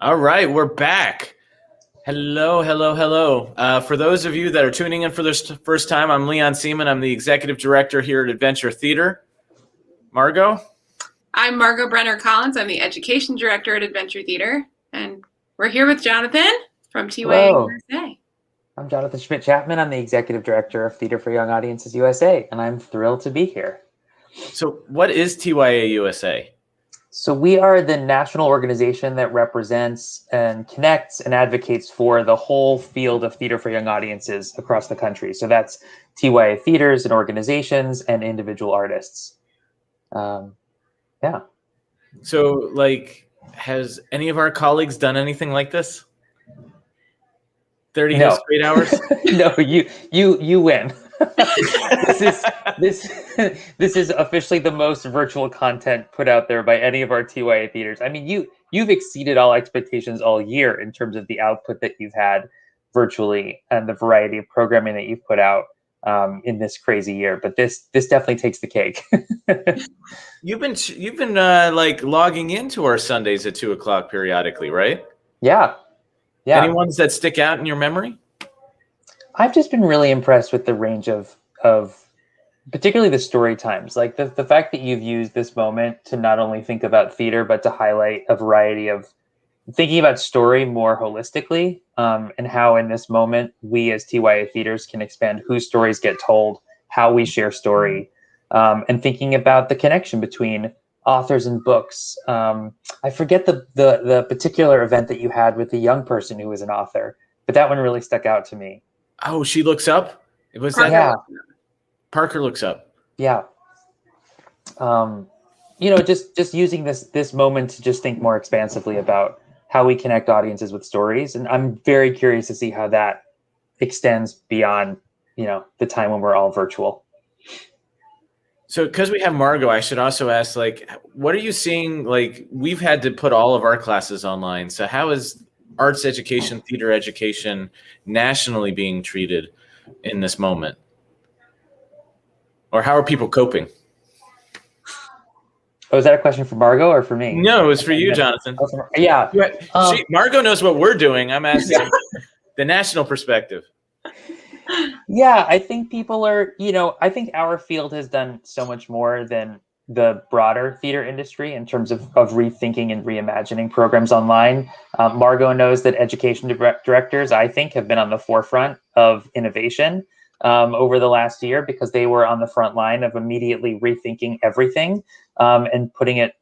All right, we're back. Hello, hello, hello. For those of you that are tuning in for this first time, I'm Leon Seemann. I'm the executive director here at Adventure Theater. Margot? I'm Margot Brenner-Collins. I'm the education director at Adventure Theater. And we're here with Jonathan from TYA USA. I'm Jonathan Schmidt Chapman. I'm the executive director of Theater for Young Audiences USA, and I'm thrilled to be here. So what is TYA USA? So we are the national organization that represents and connects and advocates for the whole field of theater for young audiences across the country. So that's TYA theaters and organizations and individual artists. Yeah. So, has any of our colleagues done anything like this? 30 straight hours? No, you win. This is officially the most virtual content put out there by any of our TYA theaters. I mean, you've exceeded all expectations all year in terms of the output that you've had virtually and the variety of programming that you've put out in this crazy year. But this definitely takes the cake. You've been logging into our Sundays at 2:00 periodically, right? Yeah. Any ones that stick out in your memory? I've just been really impressed with the range of particularly the story times, like the fact that you've used this moment to not only think about theater, but to highlight a variety of thinking about story more holistically, and how in this moment, we as TYA theaters can expand whose stories get told, how we share story, and thinking about the connection between authors and books. I forget the particular event that you had with the young person who was an author, but that one really stuck out to me. Oh, She Looks Up? It was that? Yeah. Parker Looks Up. Yeah. Just using this moment to just think more expansively about how we connect audiences with stories. And I'm very curious to see how that extends beyond, the time when we're all virtual. So because we have Margot, I should also ask, what are you seeing? We've had to put all of our classes online. So how is arts education, theater education nationally being treated in this moment? Or how are people coping? Oh, is that a question for Margot or for me? No, it was for you, Jonathan. Yeah. Margot knows what we're doing. I'm asking the national perspective. Yeah, I think people are, I think our field has done so much more than the broader theater industry in terms of rethinking and reimagining programs online. Margot knows that education directors, I think, have been on the forefront of innovation over the last year, because they were on the front line of immediately rethinking everything and putting it,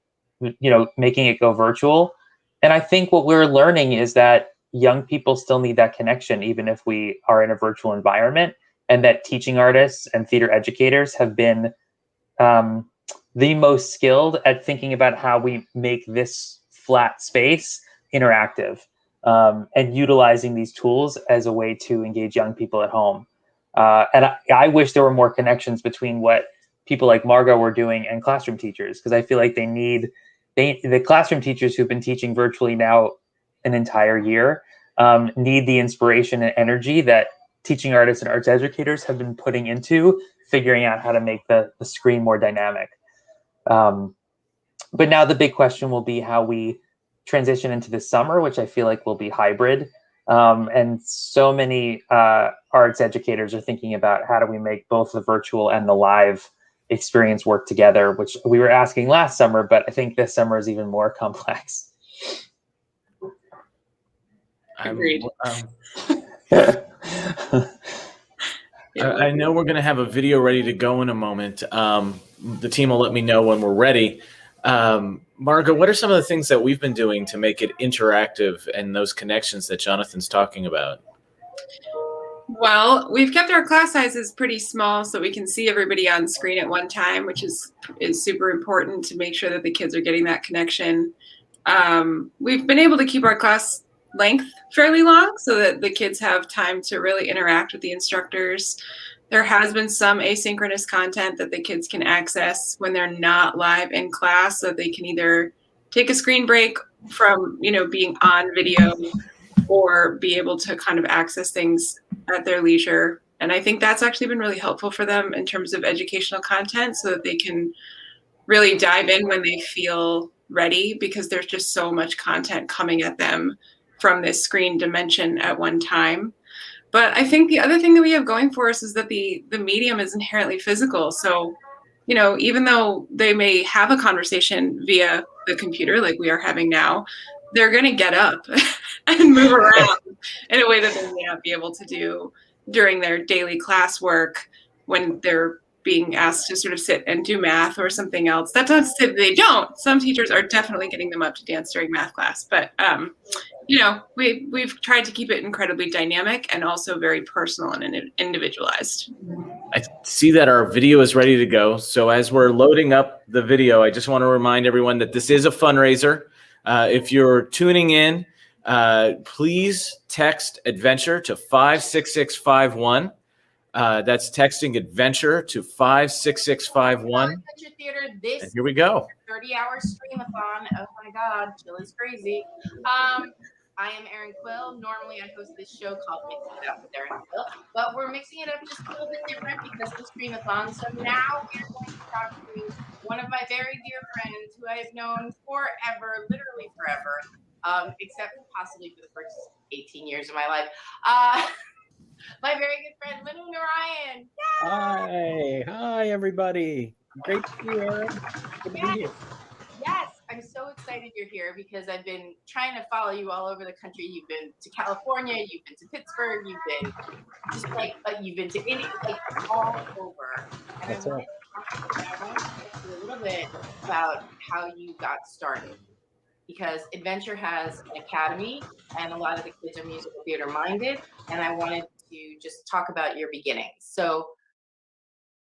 making it go virtual. And I think what we're learning is that young people still need that connection, even if we are in a virtual environment, and that teaching artists and theater educators have been the most skilled at thinking about how we make this flat space interactive, and utilizing these tools as a way to engage young people at home. And I wish there were more connections between what people like Margot were doing and classroom teachers, because I feel like the classroom teachers who've been teaching virtually now an entire year need the inspiration and energy that teaching artists and arts educators have been putting into figuring out how to make the screen more dynamic. But now the big question will be how we transition into the summer, which I feel like will be hybrid. And so many arts educators are thinking about how do we make both the virtual and the live experience work together, which we were asking last summer, but I think this summer is even more complex. Agreed. I know we're going to have a video ready to go in a moment. The team will let me know when we're ready. Margot, what are some of the things that we've been doing to make it interactive and those connections that Jonathan's talking about? Well, we've kept our class sizes pretty small so we can see everybody on screen at one time, which is super important to make sure that the kids are getting that connection. We've been able to keep our class length fairly long so that the kids have time to really interact with the instructors. There has been some asynchronous content that the kids can access when they're not live in class, so they can either take a screen break from, being on video, or be able to kind of access things at their leisure. And I think that's actually been really helpful for them in terms of educational content, so that they can really dive in when they feel ready because there's just so much content coming at them from this screen dimension at one time. But I think the other thing that we have going for us is that the medium is inherently physical. So, you know, even though they may have a conversation via the computer like we are having now, they're going to get up and move around in a way that they may not be able to do during their daily classwork when they're being asked to sort of sit and do math or something else. That's not to say that they don't. Some teachers are definitely getting them up to dance during math class, but you know, we've tried to keep it incredibly dynamic and also very personal and individualized. I see that our video is ready to go. So as we're loading up the video, I just want to remind everyone that this is a fundraiser. If you're tuning in, please text adventure to 56651. That's texting adventure to 56651. Adventure Theater, this and here we go. 30-hour stream-a-thon. Oh my God, Jill is crazy. I am Erin Quill. Normally I host this show called Mixing It Up with Erin Quill, but we're mixing it up just a little bit different because of the stream-a-thon. So now we're going to talk to one of my very dear friends who I have known forever, literally forever, except possibly for the first 18 years of my life. My very good friend, Lynn Ryan. Hi, everybody. Great to be here. Good to be here. Yes, I'm so excited you're here because I've been trying to follow you all over the country. You've been to California, you've been to Pittsburgh, you've been just like you've been to India, like all over. And That's I want to talk to you a little bit about how you got started. Because Adventure has an academy and a lot of the kids are musical theater minded. And I wanted to just talk about your beginnings. So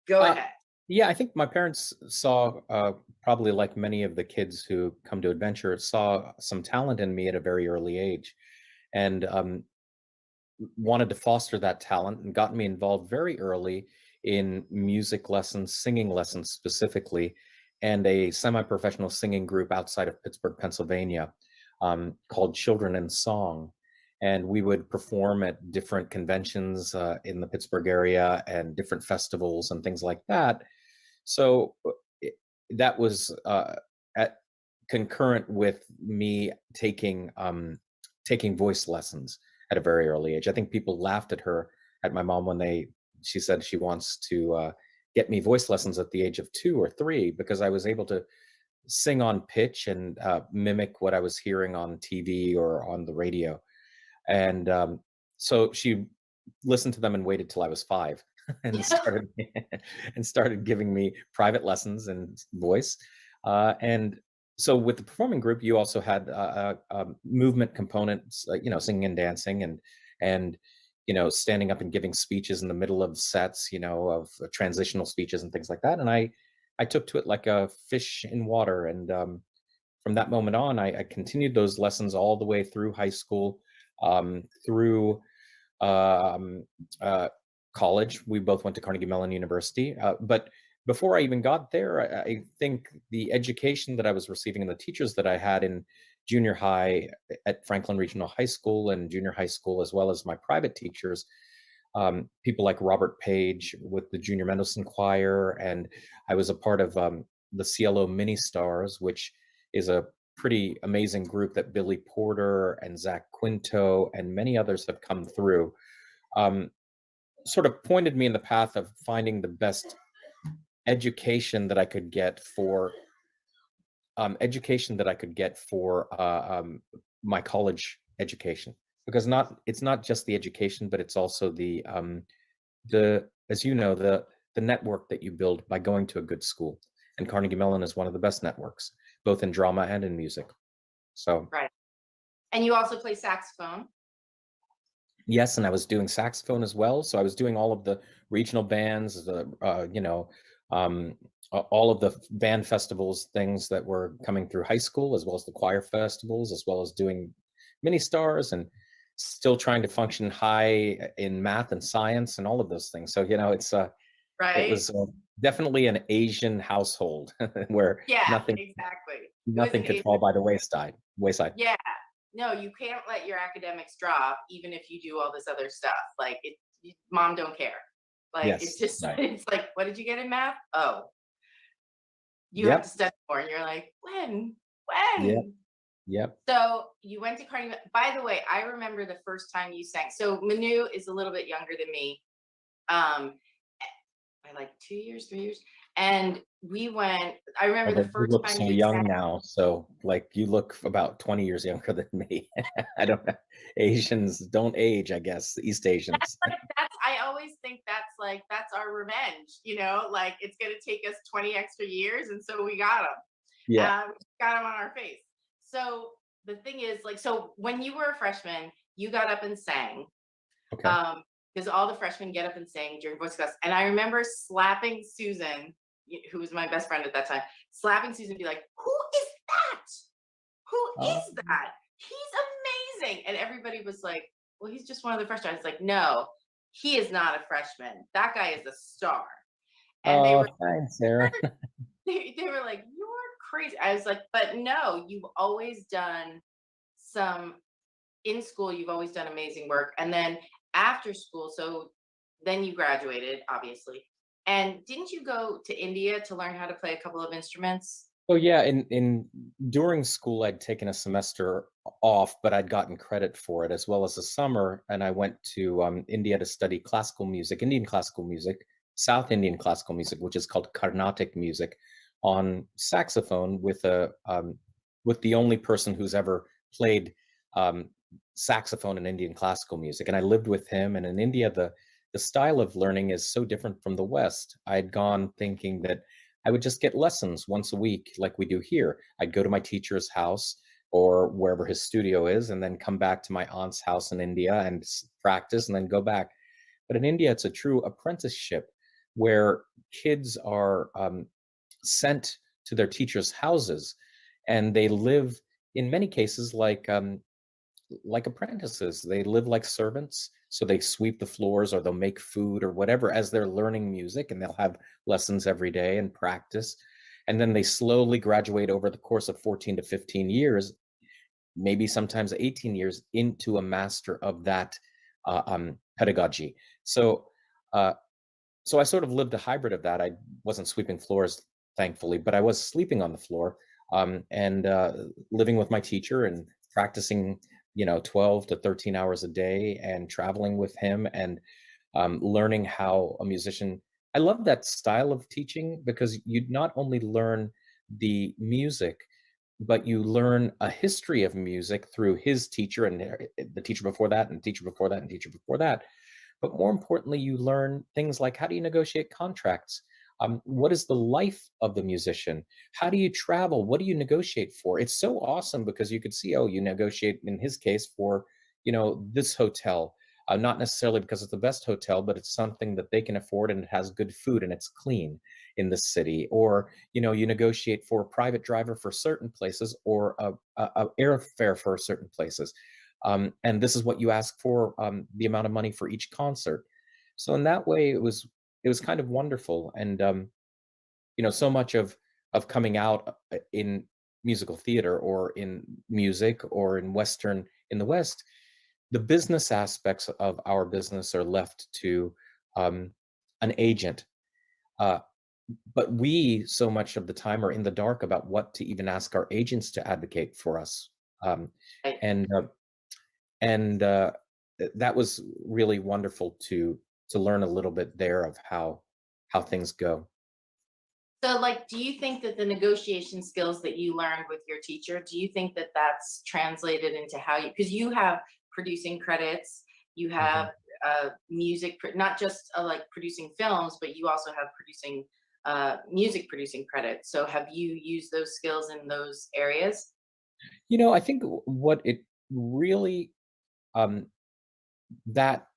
go ahead. Yeah, I think my parents saw, probably like many of the kids who come to Adventure, saw some talent in me at a very early age and wanted to foster that talent and got me involved very early in music lessons, singing lessons specifically, and a semi-professional singing group outside of Pittsburgh, Pennsylvania, called Children in Song. And we would perform at different conventions in the Pittsburgh area and different festivals and things like that. So that was concurrent with me taking voice lessons at a very early age. I think people laughed at my mom when she said she wants to get me voice lessons at the age of 2 or 3 because I was able to sing on pitch and mimic what I was hearing on TV or on the radio. And so she listened to them and waited till I was 5 and started giving me private lessons in voice. And so with the performing group, you also had movement components, singing and dancing and standing up and giving speeches in the middle of sets, of transitional speeches and things like that. And I took to it like a fish in water. And from that moment on, I continued those lessons all the way through high school, through college. We both went to Carnegie Mellon University. But before I even got there, I think the education that I was receiving and the teachers that I had in junior high at Franklin Regional High School and junior high school, as well as my private teachers, people like Robert Page with the Junior Mendelsohn Choir. And I was a part of the CLO Mini Stars, which is a pretty amazing group that Billy Porter and Zach Quinto and many others have come through, sort of pointed me in the path of finding the best education that I could get for my college education, because it's not just the education, but it's also the as you know, the network that you build by going to a good school. And Carnegie Mellon is one of the best networks, both in drama and in music. So right. And you also play saxophone. Yes, and I was doing saxophone as well. So I was doing all of the regional bands, all of the band festivals, things that were coming through high school, as well as the choir festivals, as well as doing mini stars, and still trying to function high in math and science and all of those things. So it's right. It was definitely an Asian household where nothing could fall by the wayside. Yeah. No, you can't let your academics drop, even if you do all this other stuff. Like mom don't care. Like yes, it's just right. It's like, what did you get in math? Oh, you have to study more, and you're like, when When? Yep. So you went to Carnegie. By the way, I remember the first time you sang. So Manu is a little bit younger than me, by like 2 years, 3 years. And we went, I remember Although the you first look time so you young sang. now, so like you look about 20 years younger than me. I don't know. Asians don't age, I guess. East Asians. I always think that's our revenge, like it's going to take us 20 extra years. And so we got them. Yeah. Got them on our face. So the thing is, like, so when you were a freshman, you got up and sang. Okay. Because all the freshmen get up and sing during voice class. And I remember slapping Susan, who was my best friend at that time, slapping Susan and be like, who is that? Who is that? He's amazing. And everybody was like, well, he's just one of the freshmen. I was like, no, he is not a freshman. That guy is a star. And they were thanks, Sarah. they were like, you're crazy. I was like, but no, you've always done in school, you've always done amazing work. And then after school, so then you graduated, obviously. And didn't you go to India to learn how to play a couple of instruments? Oh yeah, in during school I'd taken a semester off, but I'd gotten credit for it as well as a summer, and I went to India to study classical music, Indian classical music, South Indian classical music, which is called Carnatic music, on saxophone with the only person who's ever played saxophone in Indian classical music. And I lived with him. And in India, the style of learning is so different from the West. I'd gone thinking that I would just get lessons once a week, like we do here. I'd go to my teacher's house or wherever his studio is, and then come back to my aunt's house in India and practice and then go back. But in India, it's a true apprenticeship where kids are sent to their teachers' houses, and they live in many cases like apprentices. They live like servants, so they sweep the floors or they'll make food or whatever as they're learning music, and they'll have lessons every day and practice. And then they slowly graduate over the course of 14 to 15 years, maybe sometimes 18 years, into a master of that pedagogy. So I sort of lived a hybrid of that. I wasn't sweeping floors, thankfully, but I was sleeping on the floor and living with my teacher and practicing 12 to 13 hours a day and traveling with him and learning how a musician. I love that style of teaching because you not only learn the music, but you learn a history of music through his teacher and the teacher before that and teacher before that and teacher before that. But more importantly, you learn things like, how do you negotiate contracts? What is the life of the musician? How do you travel? What do you negotiate for? It's so awesome because you could see, oh, you negotiate in his case for, this hotel, not necessarily because it's the best hotel, but it's something that they can afford and it has good food and it's clean in the city. Or, you negotiate for a private driver for certain places or a airfare for certain places. And this is what you ask for, the amount of money for each concert. So in that way, it was kind of wonderful. And, so much of coming out in musical theater or in music or in the West, the business aspects of our business are left to an agent. But we, so much of the time, are in the dark about what to even ask our agents to advocate for us. And that was really wonderful to learn a little bit there of how things go. So, like, do you think that the negotiation skills that you learned with your teacher, do you think that that's translated into how you, because you have producing credits, you have music, not just like producing films, but you also have producing music producing credits. So have you used those skills in those areas? I think what it really, that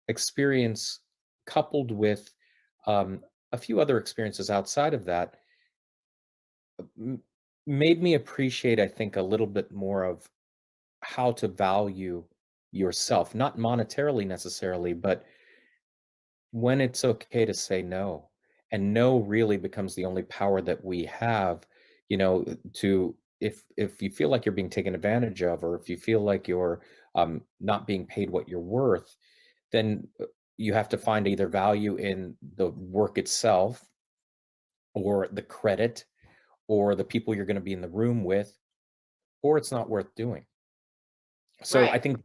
experience coupled with a few other experiences outside of that made me appreciate, I think, a little bit more of how to value yourself, not monetarily necessarily, but when it's okay to say no. And no really becomes the only power that we have, to if you feel like you're being taken advantage of, or if you feel like you're not being paid what you're worth, then you have to find either value in the work itself or the credit or the people you're going to be in the room with, or it's not worth doing. So I Right. think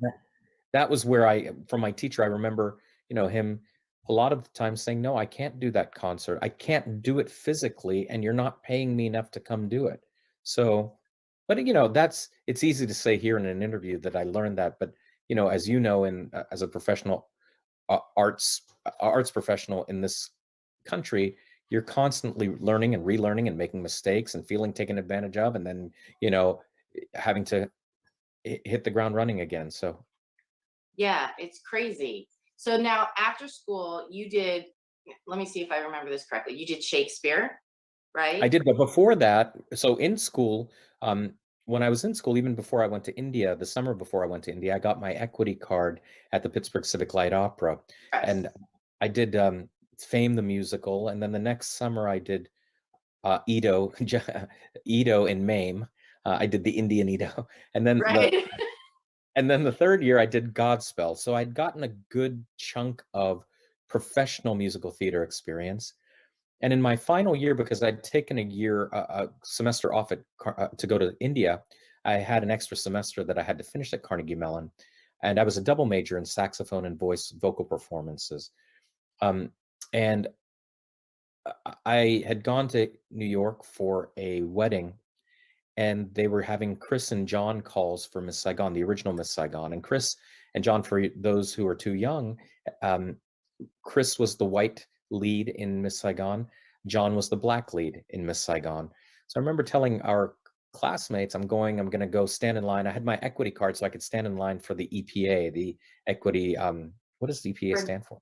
that was where from my teacher, I remember, him a lot of the time saying, no, I can't do that concert. I can't do it physically, and you're not paying me enough to come do it. So, but it's easy to say here in an interview that I learned that, but as as a professional arts professional in this country, you're constantly learning and relearning and making mistakes and feeling taken advantage of, and then having to hit the ground running again. So Yeah, it's crazy. So now after school, you did, let me see if I remember this correctly. You did Shakespeare, right? I did, but before that, so in school, when I was in school, even before I went to India, the summer before I went to India, I got my equity card at the Pittsburgh Civic Light Opera, Yes. and I did Fame the musical, and then the next summer I did Edo, Edo in Mame. I did the Indian Edo, and then Right. the third year I did Godspell. So I'd gotten a good chunk of professional musical theater experience. And in my final year, because I'd taken a semester off to go to India, I had an extra semester that I had to finish at Carnegie Mellon, and I was a double major in saxophone and voice vocal performances. And I had gone to New York for a wedding, and they were having Chris and John calls for Miss Saigon, the original Miss Saigon. And Chris and John, for those who are too young, Chris was the white lead in Miss Saigon. John was the black lead in Miss Saigon. So I remember telling our classmates, I'm going to go stand in line. I had my equity card so I could stand in line for the EPA, the equity, what does EPA stand for?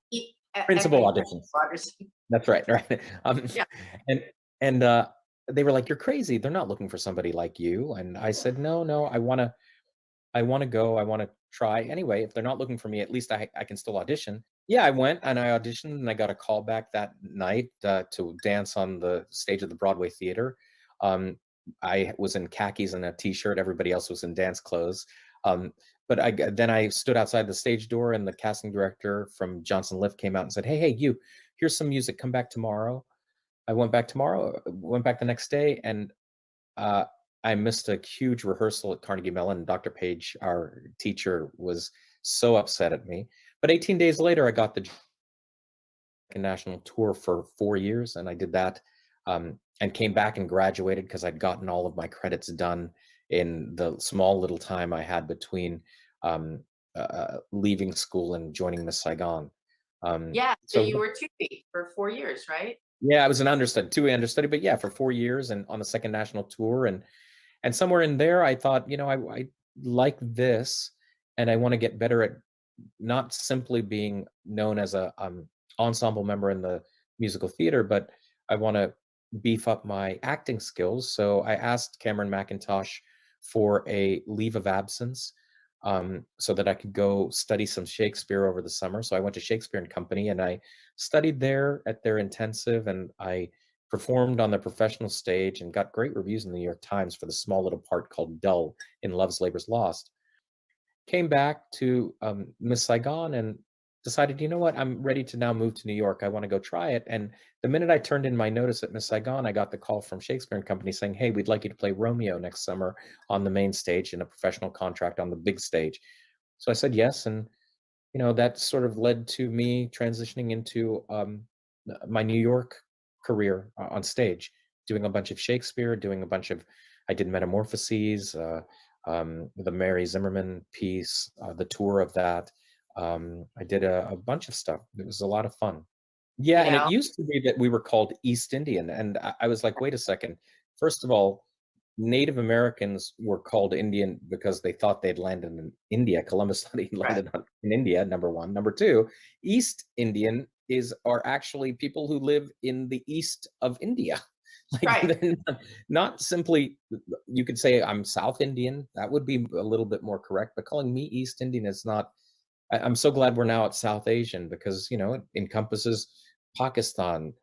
Principal auditions. That's right, right. Yeah. And they were like, "You're crazy. They're not looking for somebody like you." And I said, "No, I want to go. I want to try anyway. If they're not looking for me, at least I can still audition." Yeah, I went and I auditioned, and I got a call back that night to dance on the stage of the Broadway Theater. I was in khakis and a t-shirt. Everybody else was in dance clothes. But then I stood outside the stage door, and the casting director from Johnson Lift came out and said, "Hey, you, here's some music. Come back tomorrow." I went back the next day, and I missed a huge rehearsal at Carnegie Mellon. Dr. Page, our teacher, was so upset at me. But 18 days later, I got the national tour for 4 years, and I did that, and came back and graduated because I'd gotten all of my credits done in the small little time I had between leaving school and joining Miss Saigon. Yeah, so you were 2B for 4 years, right? Yeah, I was an understudy, 2A understudy, but yeah, for 4 years and on the second national tour. And somewhere in there, I thought, I like this, and I want to get better at not simply being known as a ensemble member in the musical theater, but I want to beef up my acting skills. So I asked Cameron McIntosh for a leave of absence so that I could go study some Shakespeare over the summer. So I went to Shakespeare and Company, and I studied there at their intensive, and I performed on the professional stage and got great reviews in the New York Times for the small little part called Dull in Love's Labour's Lost. Came back to Miss Saigon and decided, you know what, I'm ready to now move to New York. I want to go try it. And the minute I turned in my notice at Miss Saigon, I got the call from Shakespeare and Company saying, "Hey, we'd like you to play Romeo next summer on the main stage in a professional contract on the big stage." So I said yes, and that sort of led to me transitioning into my New York career on stage, doing a bunch of Shakespeare, I did Metamorphoses, the Mary Zimmerman piece, the tour of that. I did a bunch of stuff. It was a lot of fun. Yeah, and it used to be that we were called East Indian, and I was like, wait a second. First of all, Native Americans were called Indian because they thought they'd landed in India. Columbus thought he landed in India, number one. Number two, East Indian are actually people who live in the east of India. Like not simply, you could say I'm South Indian. That would be a little bit more correct, but calling me East Indian is not. I'm so glad we're now at South Asian because, it encompasses Pakistan,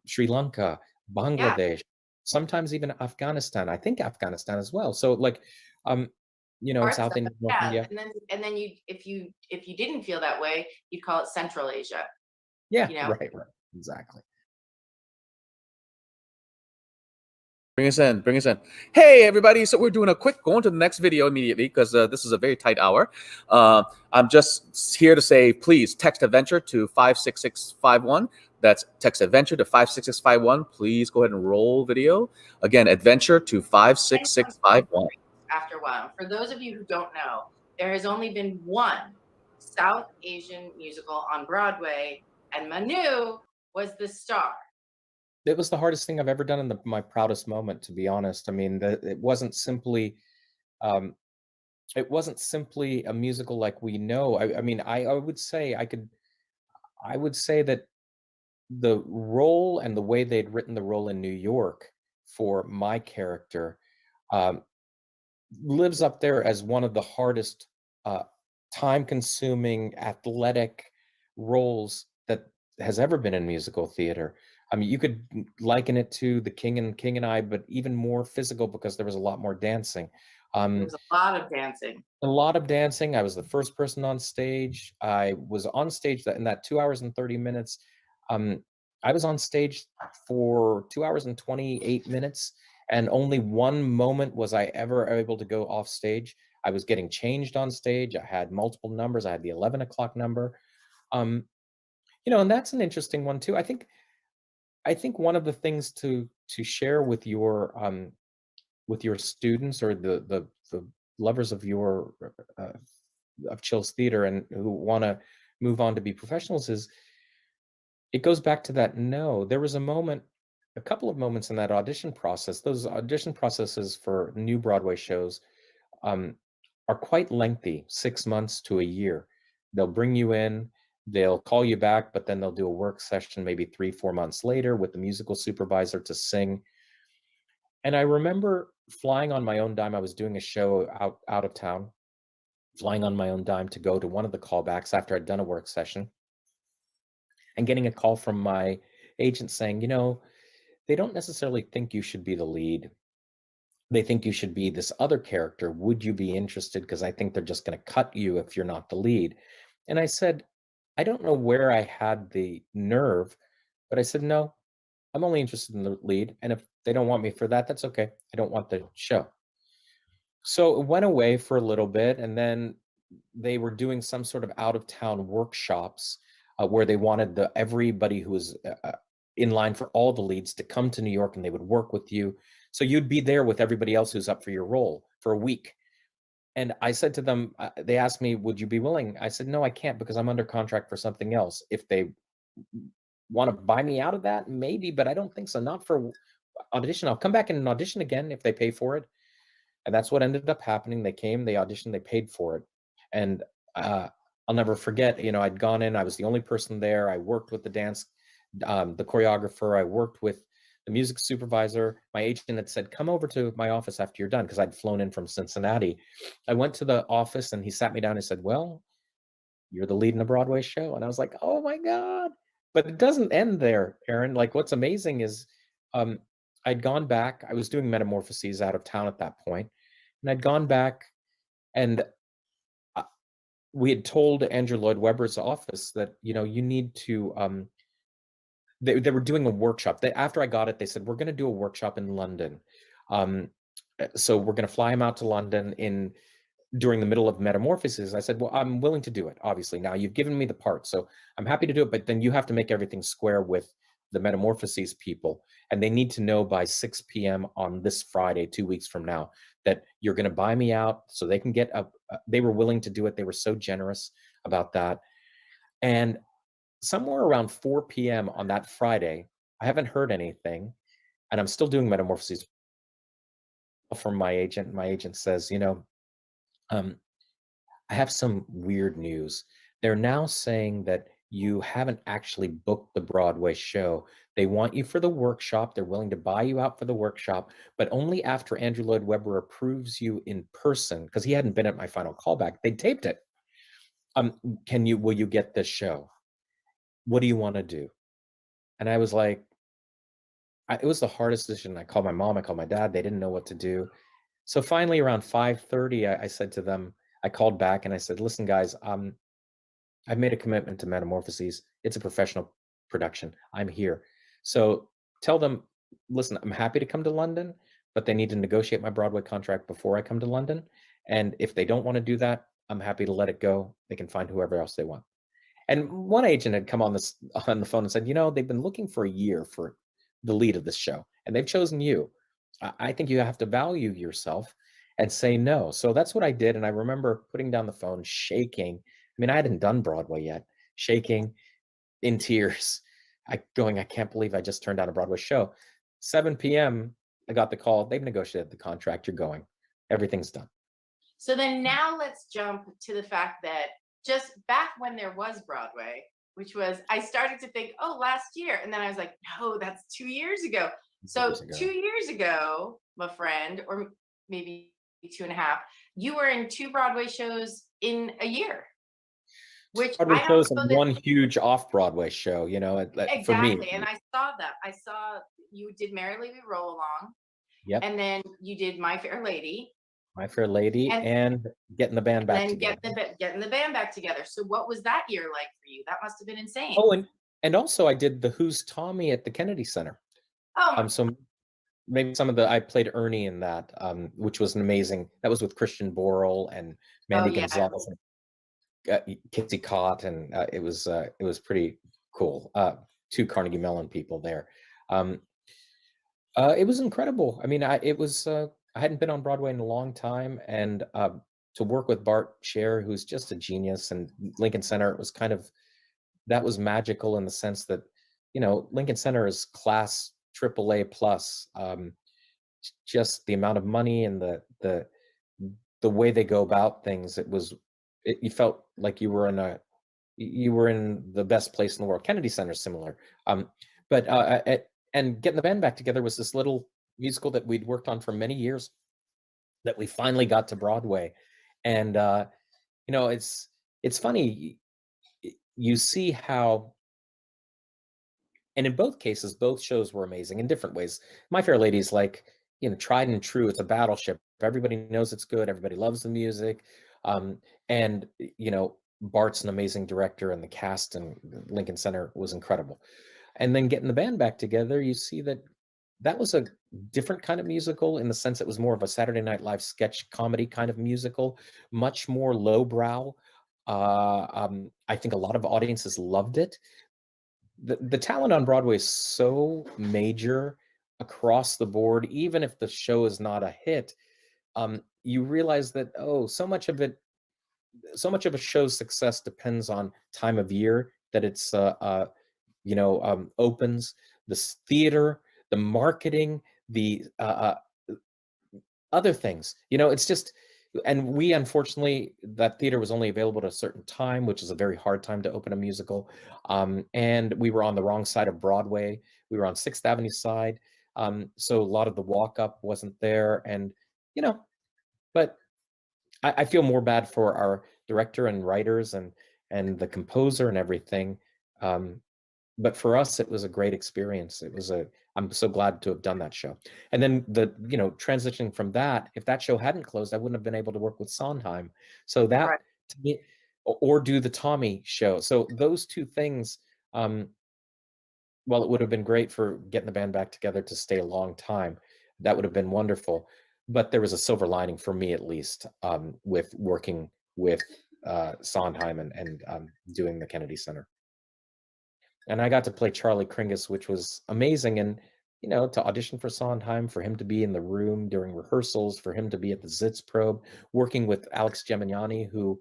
Sri Lanka, Bangladesh, sometimes even Afghanistan. I think Afghanistan as well. So South India, North India. And then you, if you didn't feel that way, you'd call it Central Asia. Yeah, right, exactly. Bring us in. Bring us in. Hey, everybody. So we're doing a quick, going to the next video immediately because this is a very tight hour. I'm just here to say, please text adventure to 56651. That's text adventure to 56651. Please go ahead and roll video. Again, adventure to 56651. After a while, for those of you who don't know, there has only been one South Asian musical on Broadway, and Manu was the star. It was the hardest thing I've ever done, and my proudest moment, to be honest. I mean, it wasn't simply a musical like we know. I mean, I would say that the role and the way they'd written the role in New York for my character lives up there as one of the hardest, time-consuming, athletic roles that has ever been in musical theater. I mean, you could liken it to The King and I, but even more physical because there was a lot more dancing. There was a lot of dancing. A lot of dancing. I was the first person on stage. I was on stage in that 2 hours and 30 minutes. I was on stage for 2 hours and 28 minutes, and only one moment was I ever able to go off stage. I was getting changed on stage. I had multiple numbers. I had the 11 o'clock number. And that's an interesting one too. I think one of the things to share with your students or the lovers of your of Chills Theater and who want to move on to be professionals is it goes back to that. No, there was a couple of moments in that audition process. Those audition processes for new Broadway shows are quite lengthy, 6 months to a year. They'll bring you in. They'll call you back, but then they'll do a work session maybe 3-4 months later with the musical supervisor to sing. And I remember flying on my own dime. I was doing a show out of town, flying on my own dime to go to one of the callbacks after I'd done a work session and getting a call from my agent saying, they don't necessarily think you should be the lead. They think you should be this other character. Would you be interested? Because I think they're just going to cut you if you're not the lead. And I said, I don't know where I had the nerve, but I said, no, I'm only interested in the lead. And if they don't want me for that, that's okay. I don't want the show. So it went away for a little bit. And then they were doing some sort of out of town workshops where they wanted everybody who was in line for all the leads to come to New York, and they would work with you. So you'd be there with everybody else who's up for your role for a week. And I said to them, they asked me, would you be willing? I said, no, I can't because I'm under contract for something else. If they want to buy me out of that, maybe, but I don't think so. Not for audition. I'll come back and audition again if they pay for it. And that's what ended up happening. They came, they auditioned, they paid for it. And I'll never forget, I'd gone in, I was the only person there. I worked with the dance, the choreographer. I worked with the music supervisor. My agent had said, come over to my office after you're done, because I'd flown in from Cincinnati. I went to the office and he sat me down and said, well, you're the lead in a Broadway show. And I was like, oh my God. But it doesn't end there, Aaron. Like, what's amazing is I'd gone back. I was doing Metamorphoses out of town at that point. And I'd gone back and we had told Andrew Lloyd Webber's office that, you need to, they were doing a workshop. After I got it, they said, we're going to do a workshop in London. So we're going to fly him out to London during the middle of Metamorphoses. I said, well, I'm willing to do it, obviously. Now you've given me the part, so I'm happy to do it, but then you have to make everything square with the Metamorphoses people. And they need to know by 6 p.m. on this Friday, 2 weeks from now, that you're going to buy me out so they can get up. They were willing to do it. They were so generous about that. And somewhere around 4 p.m. on that Friday, I haven't heard anything, and I'm still doing Metamorphoses from my agent. My agent says, I have some weird news. They're now saying that you haven't actually booked the Broadway show. They want you for the workshop. They're willing to buy you out for the workshop, but only after Andrew Lloyd Webber approves you in person, because he hadn't been at my final callback. They taped it. Will you get this show? What do you want to do? And I was like, it was the hardest decision. I called my mom, I called my dad. They didn't know what to do. So finally around 5:30, I said to them, I called back and I said, listen, guys, I've made a commitment to Metamorphoses. It's a professional production. I'm here. So tell them, listen, I'm happy to come to London, but they need to negotiate my Broadway contract before I come to London. And if they don't want to do that, I'm happy to let it go. They can find whoever else they want. And one agent had come on the phone and said, they've been looking for a year for the lead of this show, and they've chosen you. I think you have to value yourself and say no. So that's what I did. And I remember putting down the phone, shaking. I mean, I hadn't done Broadway yet, shaking, in tears, I can't believe I just turned down a Broadway show. 7 p.m., I got the call. They've negotiated the contract. You're going. Everything's done. So then now let's jump to the fact that just back when there was Broadway, which was, I started to think, oh, last year. And then I was like, no, that's 2 years ago. So 2 years ago, my friend, or maybe 2.5, you were in 2 Broadway shows in a year. Which Broadway shows and one huge off-Broadway show, exactly. for me. And I saw that. I saw you did Merrily We Roll Along. Yep. And then you did My Fair Lady. My Fair Lady and Getting the Band Back Together. Getting the band back together. So what was that year like for you? That must have been insane. Oh, and also I did the Who's Tommy at the Kennedy Center. Oh. So maybe I played Ernie in that, which was an amazing. That was with Christian Borle and Mandy Gonzalez. Kitsy Cott, and it was pretty cool. 2 Carnegie Mellon people there. It was incredible. I mean, I hadn't been on Broadway in a long time, and to work with Bart Scher, who's just a genius, and Lincoln Center, that was magical in the sense that, Lincoln Center is class AAA plus. Just the amount of money and the way they go about things, you felt like you were in the best place in the world. Kennedy Center is similar. And Getting the Band Back Together was this little musical that we'd worked on for many years that we finally got to Broadway. And, it's funny, you see how, and in both cases, both shows were amazing in different ways. My Fair Lady's like, tried and true. It's a battleship. Everybody knows it's good. Everybody loves the music. And Bart's an amazing director, and the cast and Lincoln Center was incredible. And then Getting the Band Back Together, you see that was a different kind of musical in the sense it was more of a Saturday Night Live sketch comedy kind of musical, much more lowbrow. I think a lot of audiences loved it. The talent on Broadway is so major across the board. Even if the show is not a hit, you realize that, so much of a show's success depends on time of year that it's opens, the theater, the marketing, the other things. It's just, and we, unfortunately, that theater was only available at a certain time, which is a very hard time to open a musical. And we were on the wrong side of Broadway. We were on 6th Avenue side. So a lot of the walk up wasn't there. And, but I feel more bad for our director and writers and the composer and everything. But for us, it was a great experience. I'm so glad to have done that show. And then transitioning from that, if that show hadn't closed, I wouldn't have been able to work with Sondheim. So that, right, to me, or do the Tommy show. So those 2 things, while it would have been great for Getting the Band Back Together to stay a long time, that would have been wonderful. But there was a silver lining for me, at least, with working with Sondheim and doing the Kennedy Center. And I got to play Charlie Kringus, which was amazing. And, to audition for Sondheim, for him to be in the room during rehearsals, for him to be at the Sitzprobe, working with Alex Gemignani, who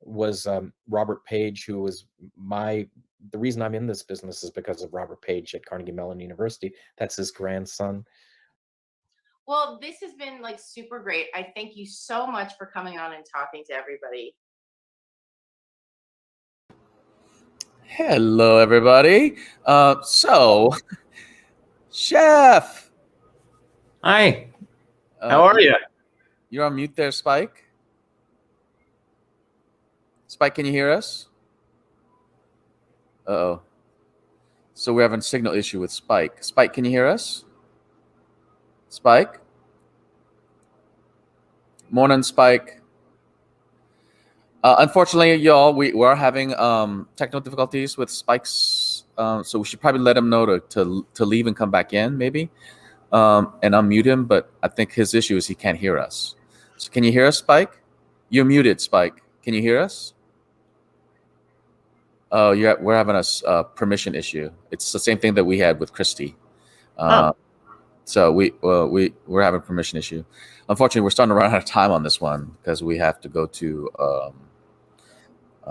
was Robert Page, who was the reason I'm in this business is because of Robert Page at Carnegie Mellon University. That's his grandson. Well, this has been super great. I thank you so much for coming on and talking to everybody. Hello, everybody. So, Chef. Hi. How are you? You're on mute there, Spike. Spike, can you hear us? Uh-oh. So we're having a signal issue with Spike. Spike, can you hear us? Spike? Morning, Spike. Unfortunately, y'all, we are having technical difficulties with Spike's, so we should probably let him know to leave and come back in, maybe. and unmute him, but I think his issue is he can't hear us. So can you hear us, Spike? You're muted, Spike. Can you hear us? Oh, we're having a permission issue. It's the same thing that we had with Christy. So we're having a permission issue. Unfortunately, we're starting to run out of time on this one because we have to go to.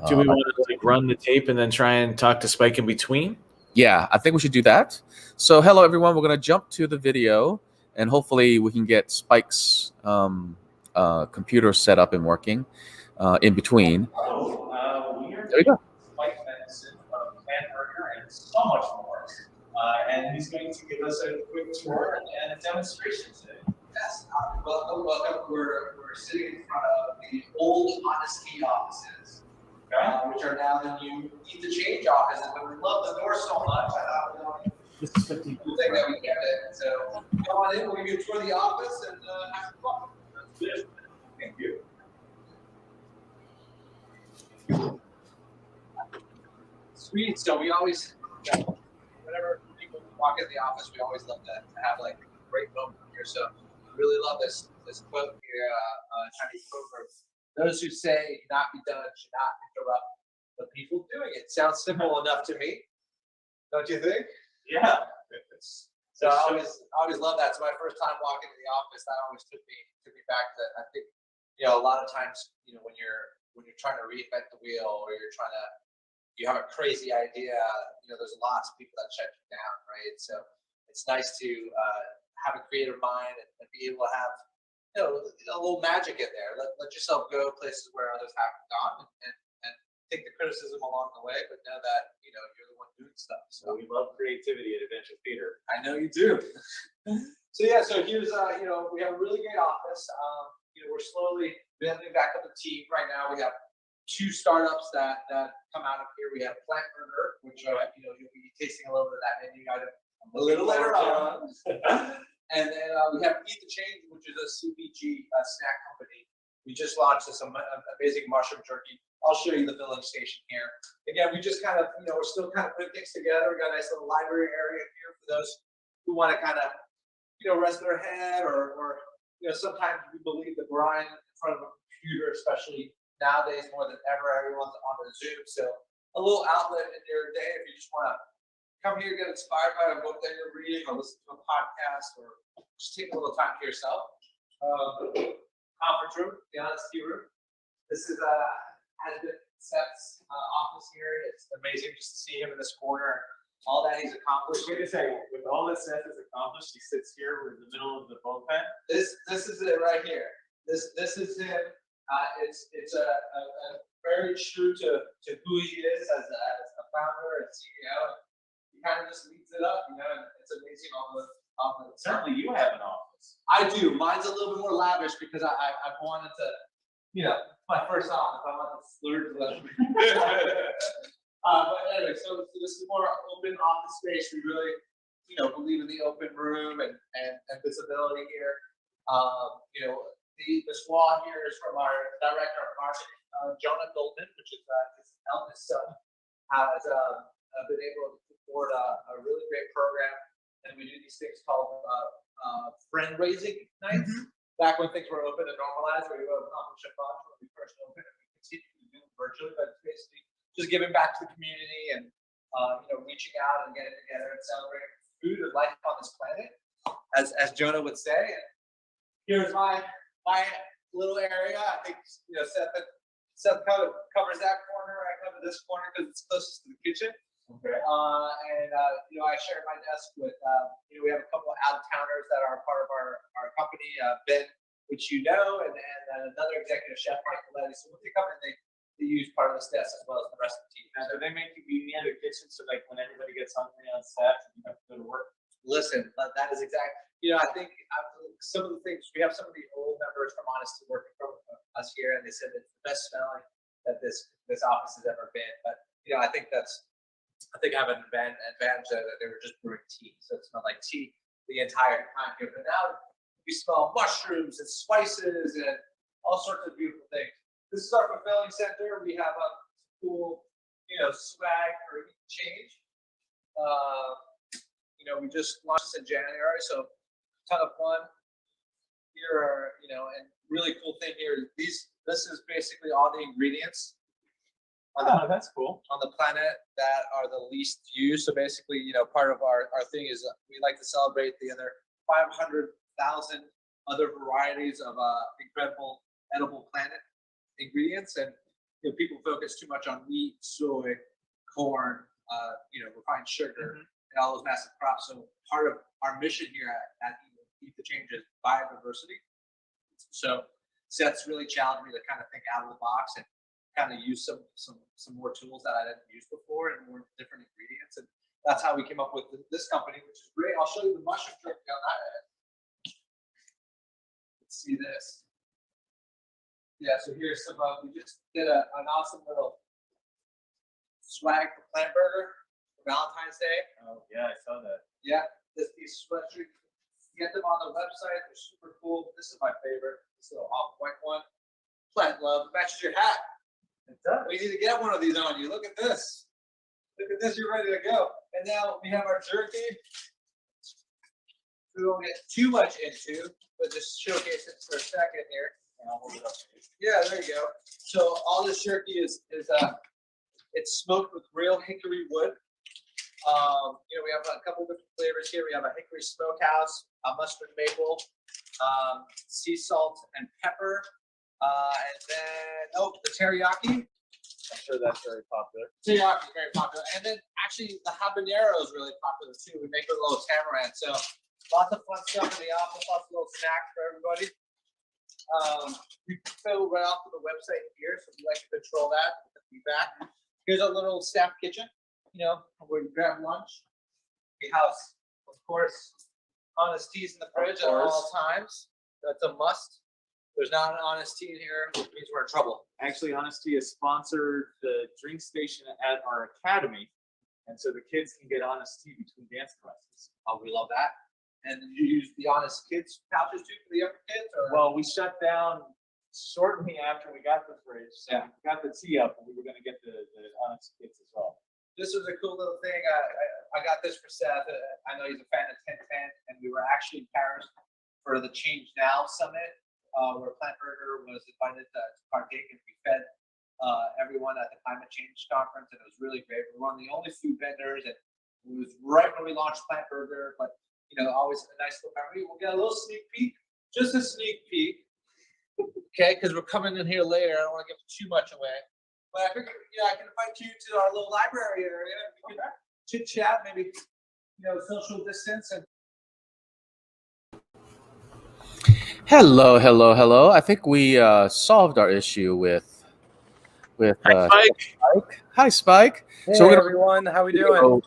Do we want to like run the tape and then try and talk to Spike in between? Yeah, I think we should do that. So hello, everyone. We're going to jump to the video, and hopefully we can get Spike's computer set up and working in between. There we go. Spike Mendelsohn from PLNT Burger and so much more. And he's going to give us a quick tour and a demonstration today. Yes, welcome. We're sitting in front of the old Honesty offices, which are now the new Eat the Change offices. But we love the door so much, I thought we think that we kept it. So come on in, we'll give you a tour of the office and have some fun. That's good. Thank you. Sweet. So we always, whenever people walk in the office, we always love to have like a great moment here. So we really love this quote here, Chinese proverb. Those who say not be done should not interrupt the people doing it. Sounds simple enough to me, don't you think? Yeah. So I always love that. So my first time walking to the office, that always took me back to, I think, a lot of times, when you're trying to reinvent the wheel or you have a crazy idea, there's lots of people that shut you down, right? So it's nice to have a creative mind and be able to have, a little magic in there. Let yourself go places where others haven't gone and take the criticism along the way, but know that, you're the one doing stuff. So we love creativity at Adventure Theater. I know you do. So here's, we have a really great office. We're slowly building back up the team. Right now we have 2 startups that come out of here. We have PLNT Burger, which you'll be tasting a little bit of that menu item a little later on. And then we have Eat the Change, which is a CPG snack company. We just launched this amazing mushroom jerky. I'll show you the filling station here. Again, we just kind of, we're still kind of putting things together. We got a nice little library area here for those who want to kind of, rest their head or sometimes we believe the grind in front of a computer, especially nowadays more than ever, everyone's on the Zoom. So a little outlet in your day if you just want to come here, get inspired by a book that you're reading or listen to a podcast or just take a little time to yourself. Conference room, the honesty room. This is has been Seth's office here. It's amazing just to see him in this corner. All that he's accomplished. Wait a second. With all that Seth has accomplished, he sits here in the middle of the bullpen. This is it right here. This is him. It's a very true to who he is as a founder and CEO. He kind of just leads it up, and it's amazing all the Certainly, you have an office. I do. Mine's a little bit more lavish because I wanted to, my first office. I wanted to splurge a little bit. But anyway, so this is more open office space. We really, believe in the open room and visibility here. This wall here is from our director of marketing, Jonah Goldman, which is his eldest son, has been able to put forward a really great program. And we do these things called Fundraising Nights. Back when things were open and normalized, where you go to accomplish a fund when we first opened, and we continue to do it virtually, but it's basically just giving back to the community and reaching out and getting together and celebrating food and life on this planet, as Jonah would say. And here's my little area. I think Seth covers that corner. I cover this corner because it's closest to the kitchen. Okay. I share my desk with we have a couple of out-of-towners that are part of our company, Ben, which and another executive chef, Mike Coletti. So when they come in, they use part of this desk as well as the rest of the team. Now, do they make you be near the kitchen so like when everybody gets hungry on staff, you have to go to work? Listen, that is exactly. I think some of the things we have some of the old members from Honesty working from us here, and they said it's the best smelling that this office has ever been. But I think I have an advantage that they were just brewing tea, so it smelled like tea the entire time here. But now we smell mushrooms and spices and all sorts of beautiful things. This is our fulfilling center. We have a cool, swag for change. We just launched this in January, so ton of fun. Here are, and really cool thing here. This is basically all the ingredients That's cool. on the planet that are the least used. So basically, part of our thing is we like to celebrate the other 500,000 other varieties of incredible edible planet ingredients. And people focus too much on wheat, soy, corn, refined sugar, and all those massive crops. So part of our mission here at Eat the Change is biodiversity. So Seth's really challenged me to kind of think out of the box and kind of use some more tools that I didn't use before and more different ingredients. And that's how we came up with this company, which is great. I'll show you the mushroom jerky on that end. Let's see this. Yeah, so here's some, we just did an awesome little swag for Plant Burger for Valentine's Day. Oh yeah, I saw that. Yeah, these sweatshirts, get them on the website. They're super cool. This is my favorite. This little off-white one. Plant Love matches your hat. It does. We need to get one of these on you. Look at this. Look at this. You're ready to go. And now we have our jerky. We won't get too much into, but just showcase it for a second here. And I'll hold it up. Yeah, there you go. So all this jerky is it's smoked with real hickory wood. We have a couple different flavors here. We have a hickory smokehouse, a mustard maple, sea salt and pepper, and then the teriyaki. I'm sure that's very popular. Teriyaki is very popular, and then actually the habanero is really popular too. We make a little tamarind, so lots of fun stuff in the office, lots of little snacks for everybody. We fill right off of the website here, so we like to control that with the feedback. Here's a little staff kitchen. Where you grab lunch. We have, of course, honest teas in the fridge at all times. That's a must. There's not an honest tea in here, which means we're in trouble. Actually, Honest Tea has sponsored the drink station at our academy, and so the kids can get Honest Tea between dance classes. Oh, we love that. And you use the Honest Kids pouches too for the younger kids? Or? Well, we shut down shortly after we got the fridge. So we got the tea up, and we were going to get the Honest Kids as well. This was a cool little thing. I got this for Seth. I know he's a fan of 1010, and we were actually in Paris for the Change Now Summit, where Plant Burger was invited to partake, and we fed everyone at the climate change conference, and it was really great. We were one of the only food vendors, and it was right when we launched Plant Burger, but always a nice little memory. We'll get a little sneak peek, just a sneak peek, okay? Because we're coming in here later. I don't want to give too much away. But I figured, I can invite you to our little library area. We can chit chat, maybe, social distance. And Hello. I think we solved our issue with Hi, Spike. Hi, Spike. Hey, So we're gonna everyone, how we doing?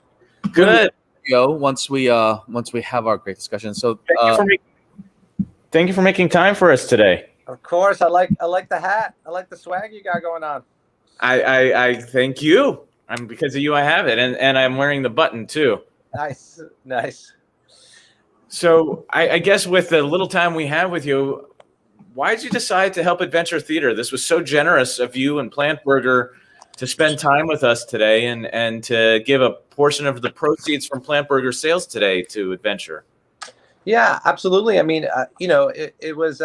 Good. go once we have our great discussion. So Thank you for making time for us today. Of course, I like the hat. I like the swag you got going on. I thank you. Because of you, I have it, and I'm wearing the button too. Nice. So I guess with the little time we have with you, why did you decide to help Adventure Theater? This was so generous of you and Plant Burger to spend time with us today and to give a portion of the proceeds from Plant Burger sales today to Adventure. Yeah, absolutely. I mean, it was.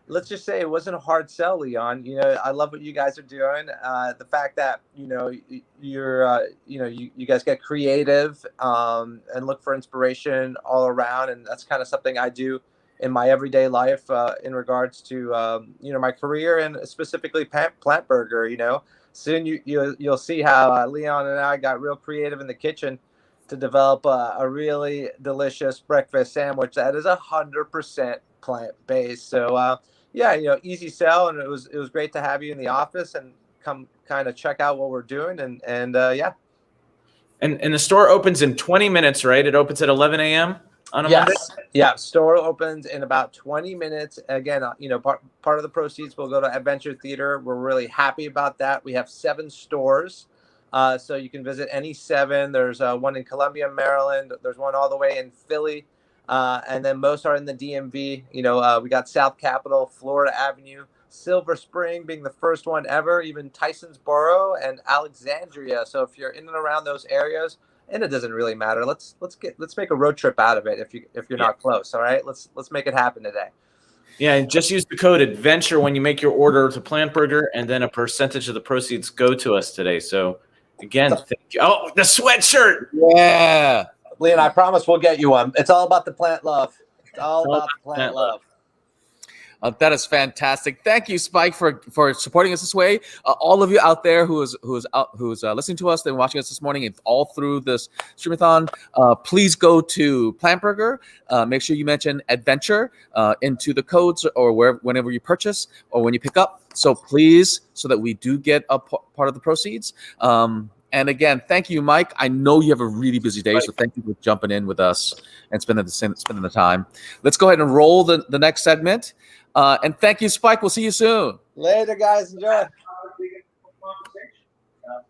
Let's just say it wasn't a hard sell, Leon. I love what you guys are doing. The fact that you're you guys get creative and look for inspiration all around, and that's kind of something I do in my everyday life in regards to my career and specifically Plant Burger. Soon you'll see how Leon and I got real creative in the kitchen to develop a really delicious breakfast sandwich that is 100% plant-based. So easy sell, and it was great to have you in the office and come kind of check out what we're doing, and And the store opens in 20 minutes, right? It opens at 11 a.m. on a Monday? Yeah, store opens in about 20 minutes. Again, part of the proceeds will go to Adventure Theater. We're really happy about that. We have 7 stores, so you can visit any 7. There's one in Columbia, Maryland. There's one all the way in Philly. And then most are in the DMV. We got South Capitol, Florida Avenue, Silver Spring being the first one ever, even Tysonsboro and Alexandria. So if you're in and around those areas, and it doesn't really matter. Let's make a road trip out of it if you're not close. All right, let's make it happen today. Yeah, and just use the code ADVENTURE when you make your order to PLNT Burger, and then a percentage of the proceeds go to us today. So, again, thank you. Oh, the sweatshirt. Yeah. Leon, I promise we'll get you one. It's all about the plant love. It's all about the plant love. That is fantastic. Thank you, Spike, for supporting us this way. All of you out there who's listening to us and watching us this morning and all through this Stream-a-thon, please go to PLNT Burger. Make sure you mention ADVENTURE into the codes or whenever you purchase or when you pick up. So please, so that we do get a part of the proceeds. And again, thank you, Mike. I know you have a really busy day, so thank you for jumping in with us and spending the time. Let's go ahead and roll the next segment. And thank you, Spike. We'll see you soon. Later, guys. Enjoy. Sounds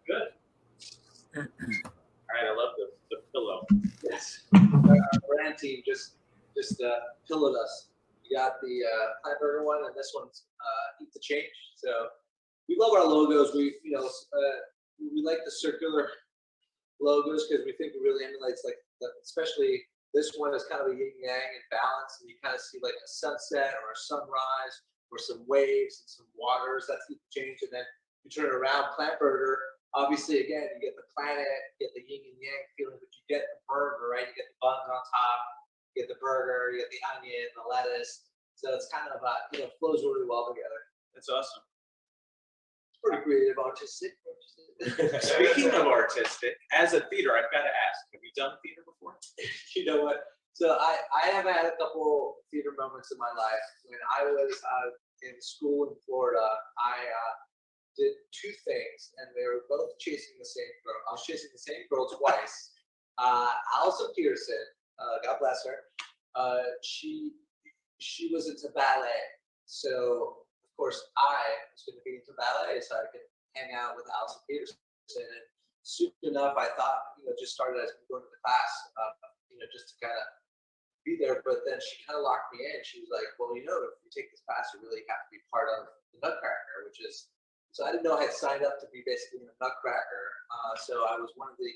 good. All right, I love the pillow. Yes, our brand team just pillowed us. You got the PLNT Burger one, and this one's Eat the Change. So we love our logos. We like the circular logos because we think it really emulates especially this one is kind of a yin yang and balance, and you kind of see like a sunset or a sunrise or some waves and some waters. That's the change, and then you turn it around. PLNT Burger, obviously, again, you get the planet, you get the yin and yang feeling, but you get the burger, right? You get the buns on top, you get the burger, you get the onion, the lettuce. So it's kind of flows really well together. That's awesome. It's pretty creative, artistic. Speaking of artistic, as a theater, I've got to ask, have you done theater before? You know what? So I have had a couple theater moments in my life. When I was in school in Florida, I did two things, and they were both chasing the same girl. I was chasing the same girl twice. Allison Peterson, God bless her. She was into ballet, so of course I was going to be into ballet, so I could hang out with Allison Peterson. And soon enough, I thought, just started as going to the class, just to kind of be there. But then she kind of locked me in. She was like, well, if you take this class, you really have to be part of the Nutcracker, which is, so I didn't know I had signed up to be basically in the Nutcracker. So I was one of the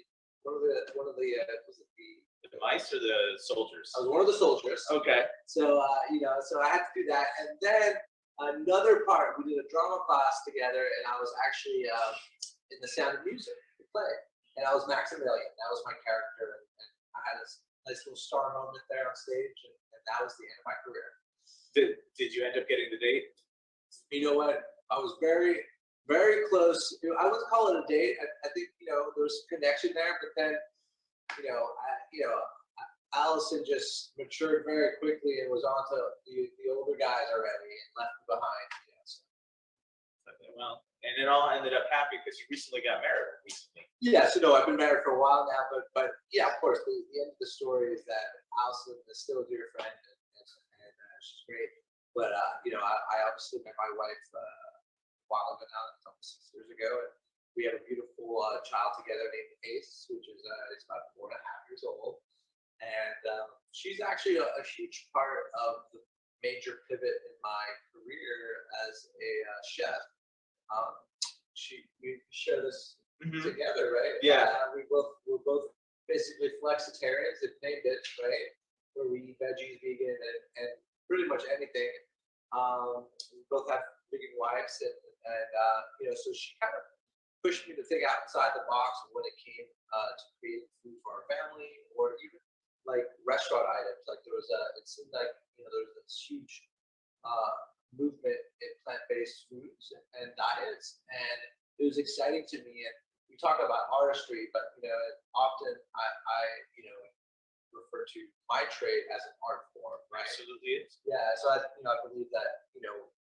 was it the mice or the soldiers? I was one of the soldiers. Okay. So, so I had to do that. And then another part, we did a drama class together, and I was actually in The Sound of Music, the play. And I was Maximilian. That was my character. And I had this nice little star moment there on stage, and that was the end of my career. Did you end up getting the date? You know what? I was very, very close. I wouldn't call it a date. I think, there was a connection there, but then, Allison just matured very quickly and was on to the older guys already and left me behind. Well, and it all ended up happy because you recently got married recently. Yeah, so no, I've been married for a while now, but yeah, of course, the end of the story is that Allison is still a dear friend, and she's great. But I obviously met my wife a while ago now, almost 6 years ago, and we had a beautiful child together named Ace, which is about 4.5 years old. And she's actually a huge part of the major pivot in my career as a chef. We share this together, right? Yeah. We're both basically flexitarians. They've named it, right? Where we eat veggies, vegan, and pretty much anything. We both have vegan wives, and so she kind of pushed me to think outside the box when it came to creating food for our family, or even like restaurant items. Like it seemed like there was this huge movement in plant-based foods and diets, and it was exciting to me. And we talk about artistry, but often I refer to my trade as an art form, right? Absolutely is. Yeah, so I believe that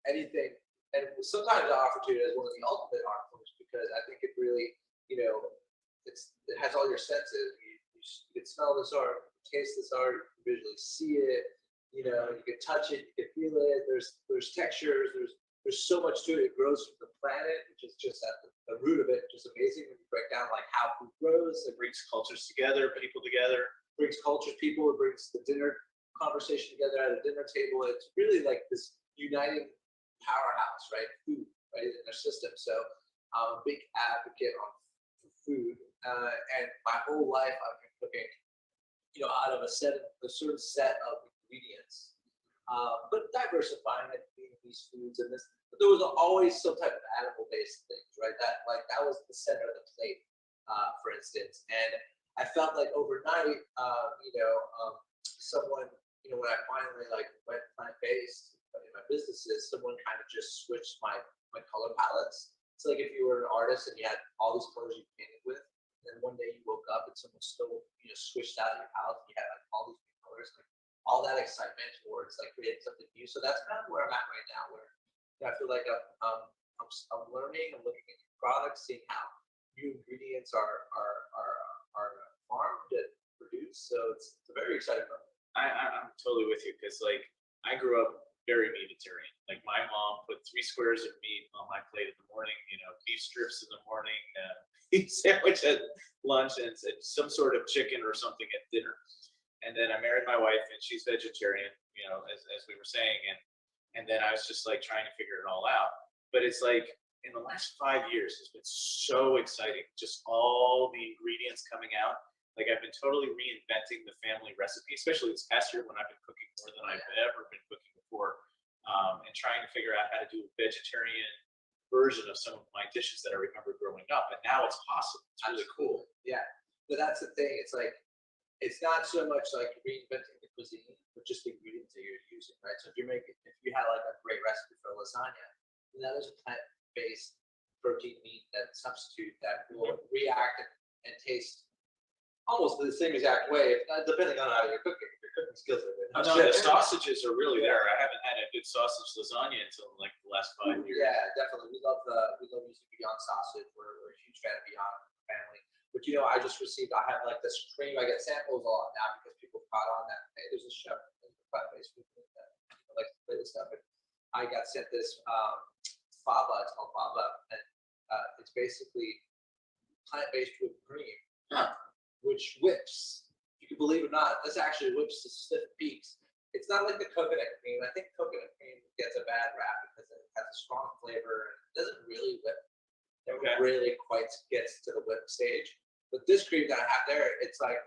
anything, and sometimes I offer to it as one of the ultimate art forms, because I think it really it has all your senses. You can smell this art, taste this art, visually see it. You can touch it, you can feel it. There's textures. There's so much to it. It grows from the planet, which is just at the root of it, which is amazing when you break down like how food grows. It brings cultures together, people together. Brings cultures, people. It brings the dinner conversation together at a dinner table. It's really like this uniting powerhouse, right? Food, right, in their system. So I'm a big advocate on food, and my whole life I've been cooking, out of a certain set of ingredients, but diversifying it between these foods and this. But there was always some type of animal-based things, right? That was the center of the plate, for instance. And I felt like overnight, someone, when I finally went plant-based in my businesses, someone kind of just switched my color palettes. It's like if you were an artist and you had all these colors you painted with, and then one day you woke up and someone stole, switched out your palette, and you had all these new colors, all that excitement towards creating something new. So that's kind of where I'm at right now, where I feel like I'm learning, I'm looking at new products, seeing how new ingredients are farmed and produced. So it's a very exciting moment. I'm totally with you because I grew up very meatitarian. My mom put 3 squares of meat on my plate in the morning, beef strips in the morning, beef sandwich at lunch, and some sort of chicken or something at dinner. And then I married my wife, and she's vegetarian, as we were saying, and then I was just trying to figure it all out. But it's in the last 5 years, it's been so exciting, just all the ingredients coming out. I've been totally reinventing the family recipe, especially this past year when I've been cooking more than I've ever been cooking before, and trying to figure out how to do a vegetarian version of some of my dishes that I remember growing up. And now it's possible. It's really cool. Yeah, but that's the thing. It's it's not so much reinventing the cuisine, but just the ingredients that you're using, right? So if you had a great recipe for lasagna, then that is a plant-based protein meat that substitute that will react and taste almost the same exact way, depending on how you're cooking. If your cooking skills are good. No, the sausages are really there. I haven't had a good sausage lasagna until the last 5 years. Yeah, definitely. We love using Beyond sausage. We're a huge fan of Beyond family. But I just received. I have this cream. I get samples a lot now because people caught on that. Hey, there's a chef in the plant-based food that likes to play this stuff. And I got sent this fava. It's called fava, and it's basically plant-based whipped cream. Which whips, you can believe it or not, this actually whips to stiff peaks. It's not like the coconut cream. I think coconut cream gets a bad rap because it has a strong flavor and it doesn't really whip. It really quite gets to the whip stage. But this cream that I have there, it's I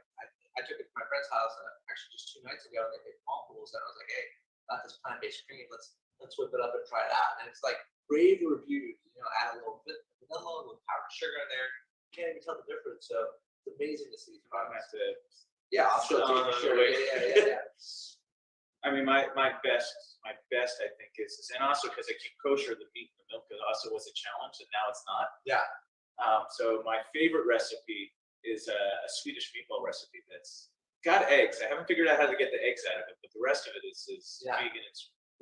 took it to my friend's house actually just 2 nights ago, and they made waffles, and I was like, hey, got this plant-based cream. Let's whip it up and try it out. And it's rave reviews. Add a little bit of vanilla, a little powdered sugar in there. You can't even tell the difference. So it's amazing to see these products. I'll show it to you. Sure. Yeah. I mean, my best, I think is, and also because I keep kosher, the meat and the milk also was a challenge, and now it's not. Yeah. So my favorite recipe is a Swedish meatball recipe that's got eggs. I haven't figured out how to get the eggs out of it, but the rest of it is vegan.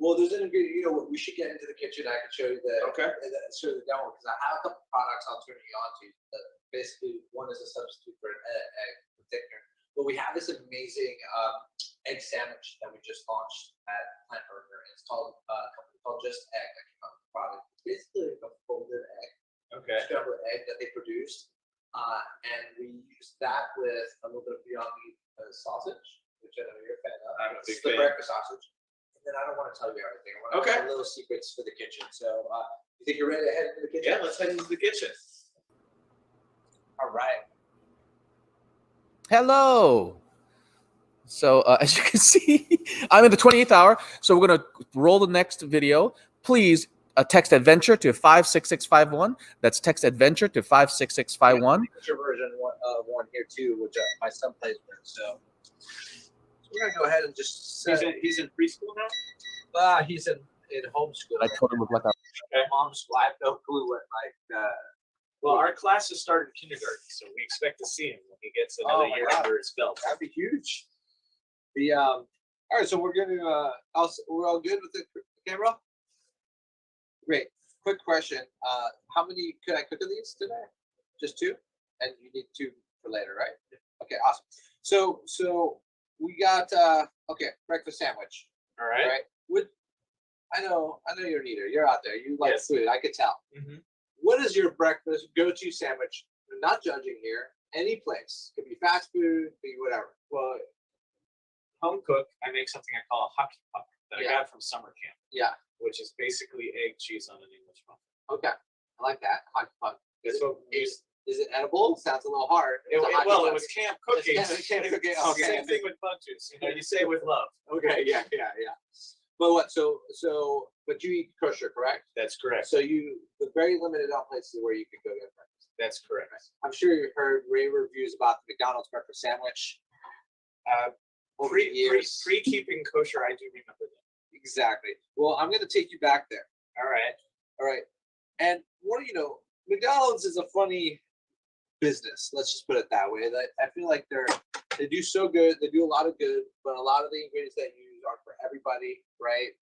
Well, there's an ingredient. We should get into the kitchen. I can show you show the demo because I have a couple products I'll turn you on to. Basically, one is a substitute for an egg thickener. But we have this amazing egg sandwich that we just launched at PLNT Burger. It's called a company called Just Egg that came out with the product. It's basically a folded egg, scrambled egg that they produced, and we used that with a little bit of Beyond Meat sausage, which I know you're a fan of. I'm a big fan. fan. The breakfast sausage. And then I don't want to tell you everything. I want to tell you little secrets for the kitchen. So, you think you're ready to head into the kitchen? Yeah, let's head into the kitchen. All right. Hello. So as you can see, I'm in the 28th hour. So we're going to roll the next video. Please text adventure to 56651. That's text adventure to 56651. Picture version one here too, which my son plays with. So we're going to go ahead and just He's in preschool now? He's in homeschool. I told him look up. Homeschool. I have no clue what Well, our classes start in kindergarten, so we expect to see him when he gets another year under his belt. That'd be huge. All right, so we're going to. We're all good with the camera. Great. Quick question. How many could I cook of these today? Just 2, and you need 2 for later, right? Okay, awesome. So we got breakfast sandwich. All right. I know you're an eater. You're out there. You like food. I could tell. Mm-hmm. What is your breakfast go-to sandwich? I'm not judging here. Any place. Could be fast food, be whatever. Well, home cook, I make something I call a hockey puck that I got from summer camp. Yeah. Which is basically egg cheese on an English muffin. Okay. I like that. Hockey puck. So Is it edible? Sounds a little hard. It was camp cookies. Camp cookies. Okay. Same thing with punches. You know, you say with love. Okay. Yeah. But what? So, but you eat kosher, correct? That's correct. So the very limited on places where you can go get breakfast. That's correct. I'm sure you've heard rave reviews about the McDonald's breakfast sandwich. Over the years. Pre-keeping kosher, I do remember that. Exactly. Well, I'm going to take you back there. All right. And McDonald's is a funny business. Let's just put it that way. I feel like they do so good. They do a lot of good, but a lot of the ingredients they use aren't for everybody, right?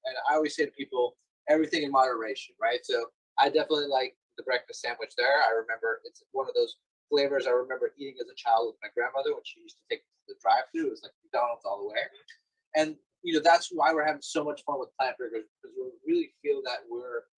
And I always say to people, everything in moderation, right? So I definitely like the breakfast sandwich there. I remember it's one of those flavors I remember eating as a child with my grandmother when she used to take me to the drive-thru. It was like McDonald's all the way. And that's why we're having so much fun with plant burgers, because we really feel that we're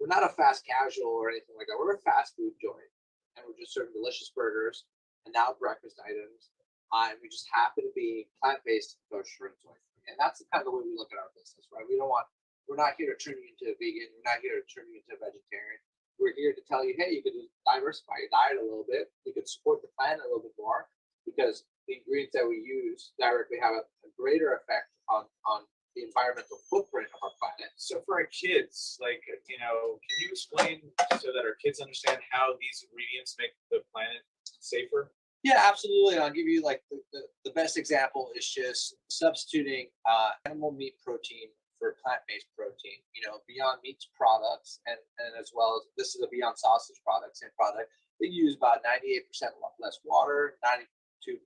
not a fast casual or anything like that. We're a fast food joint, and we're just serving delicious burgers and now breakfast items. And we just happen to be plant-based, kosher, and soy-free. And that's the kind of the way we look at our business, right? We're not here to turn you into a vegan. We're not here to turn you into a vegetarian. We're here to tell you, hey, you could diversify your diet a little bit. You could support the planet a little bit more, because the ingredients that we use directly have a greater effect on the environmental footprint of our planet. So for our kids, can you explain so that our kids understand how these ingredients make the planet safer? Yeah, absolutely. I'll give you the best example is just substituting animal meat protein for plant-based protein. Beyond Meat's products, and as well as this is a Beyond Sausage product, same product. They use about 98% less water, 92%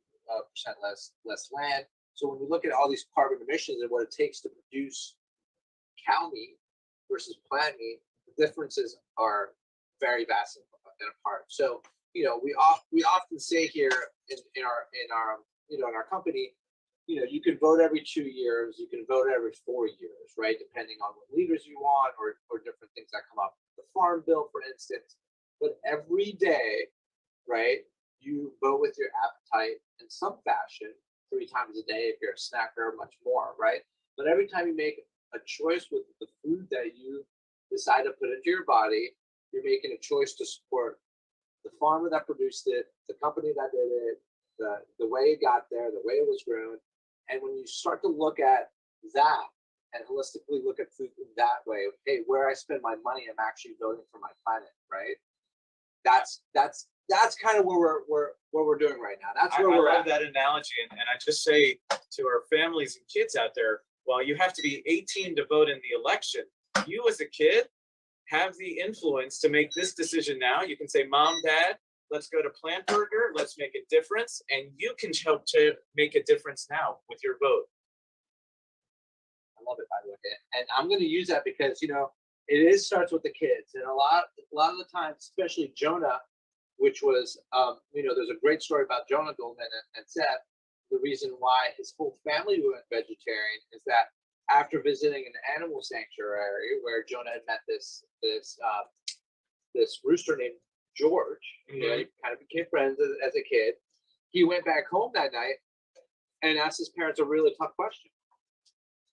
less land. So when you look at all these carbon emissions and what it takes to produce cow meat versus plant meat, the differences are very vast and apart. So we often say here in our company, you can vote every 2 years, you can vote every 4 years, right? Depending on what leaders you want or different things that come up. The Farm Bill, for instance. But every day, right, you vote with your appetite in some fashion, 3 times a day if you're a snacker, much more, right? But every time you make a choice with the food that you decide to put into your body, you're making a choice to support the farmer that produced it, the company that did it, the way it got there, the way it was grown. And when you start to look at that and holistically look at food in that way, hey, where I spend my money, I'm actually voting for my planet, right? That's kind of where we're doing right now. That's where we're I at. love that analogy, and I just say to our families and kids out there, while you have to be 18 to vote in the election, you as a kid have the influence to make this decision now. You can say, Mom, Dad, let's go to Plant Burger, let's make a difference, and you can help to make a difference now with your vote. I love it, by the way. And I'm going to use that because, it starts with the kids. And a lot of the time, especially Jonah, which was, there's a great story about Jonah Goldman and Seth. The reason why his whole family went vegetarian is that after visiting an animal sanctuary where Jonah had met this rooster named George, he kind of became friends as a kid. He went back home that night and asked his parents a really tough question.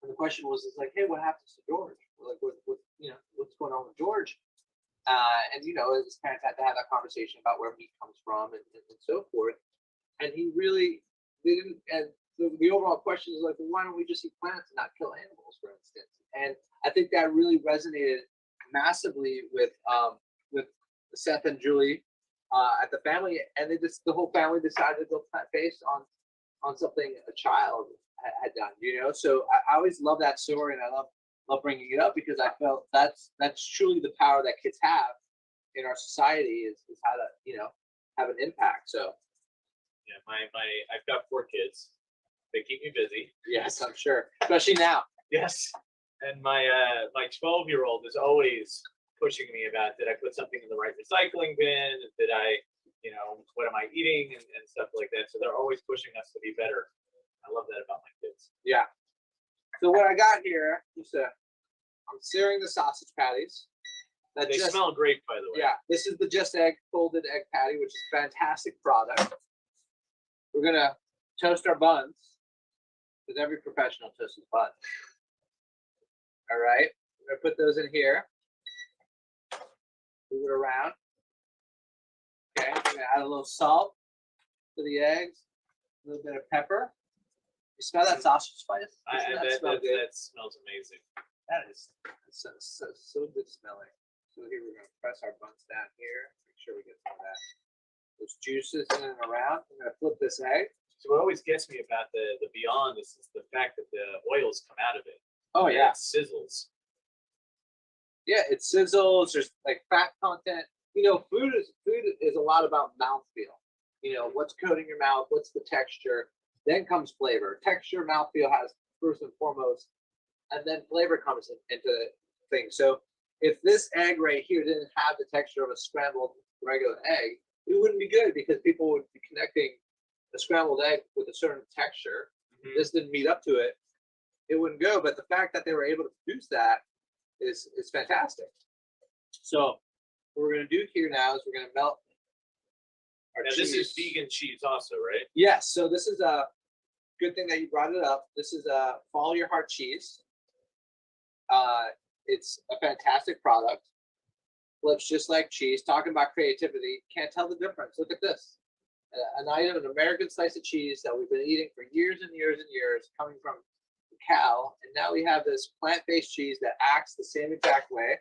And the question was, hey, what happens to George? What's going on with George? And his parents had to have that conversation about where meat comes from and so forth. And he really didn't. And the overall question is why don't we just eat plants and not kill animals, for instance? And I think that really resonated massively with Seth and Julie at the family, and the whole family decided to go plant-based on something a child had done. So I always love that story, and I love bringing it up because I felt that's truly the power that kids have in our society is how to have an impact. So yeah, I've got 4 kids. They keep me busy. Yes, I'm sure, especially now. Yes, and my 12-year-old is always pushing me about, did I put something in the right recycling bin? Did I, what am I eating and stuff like that. So they're always pushing us to be better. I love that about my kids. Yeah. So what I got here is I'm searing the sausage patties. They smell great, by the way. Yeah, this is the Just Egg folded egg patty, which is a fantastic product. We're gonna toast our buns, because every professional toasts buns. All right, we're gonna put those in here. Move it around. Okay. Add a little salt to the eggs, a little bit of pepper. You smell that sausage spice? That smells amazing. That is so good smelling. So here we're gonna press our buns down here. Make sure we get some of that. Those juices in and around. I'm gonna flip this egg. So what always gets me about the Beyond is the fact that the oils come out of it. Oh yeah. It sizzles. Yeah, it sizzles. There's like fat content. You know, food is a lot about mouthfeel. You know, what's coating your mouth, what's the texture, then comes flavor. Texture, mouthfeel has first and foremost, and then flavor comes into things. So if this egg right here didn't have the texture of a scrambled regular egg, it wouldn't be good because people would be connecting a scrambled egg with a certain texture. This didn't meet up to it, it wouldn't go. But the fact that they were able to produce that is fantastic. So what we're going to do here now is we're going to melt our cheese. This is vegan cheese also, right? Yes. So this is a good thing that you brought it up. This is a Follow Your Heart cheese. It's a fantastic product. Flips just like cheese. Talking about creativity, can't tell the difference. Look at this. An item, an American slice of cheese that we've been eating for years and years and years, coming from a cow, and now we have this plant-based cheese that acts the same exact way.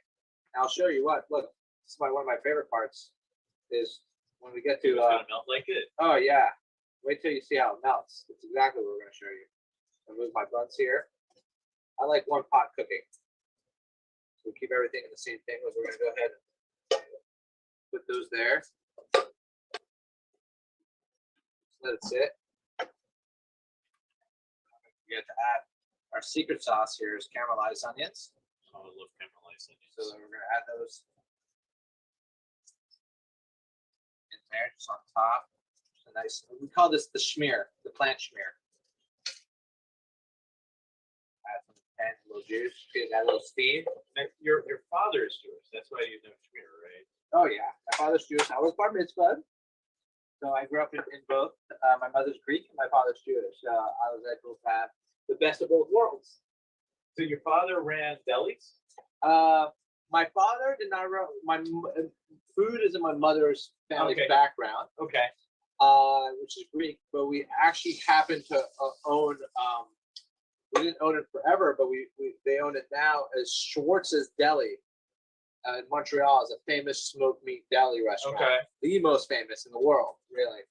And I'll show you what. Look, this is one of my favorite parts. Is when we get to It's gonna melt like it. Oh yeah. Wait till you see how it melts. That's exactly what we're going to show you. I'll move my buns here. I like one pot cooking. So we keep everything in the same thing. We're going to go ahead and put those there. Let it sit. We have to add our secret sauce here is caramelized onions. Oh, I love caramelized onions. So then we're going to add those in there, just on top. Just a nice. We call this the schmear, the plant schmear. Add some a little juice, get that little steam. Your father is Jewish. That's why you know schmear, right? Oh yeah, my father's Jewish. I was bar mitzvah, so I grew up in both. My mother's Greek and my father's Jewish. I was able to have the best of both worlds. So your father ran delis? My father did not run. Food is in my mother's family background. Okay. Which is Greek, but we actually happened to own. We didn't own it forever, but they own it now as Schwartz's Deli in Montreal. Is a famous smoked meat deli restaurant. Okay. The most famous in the world, really.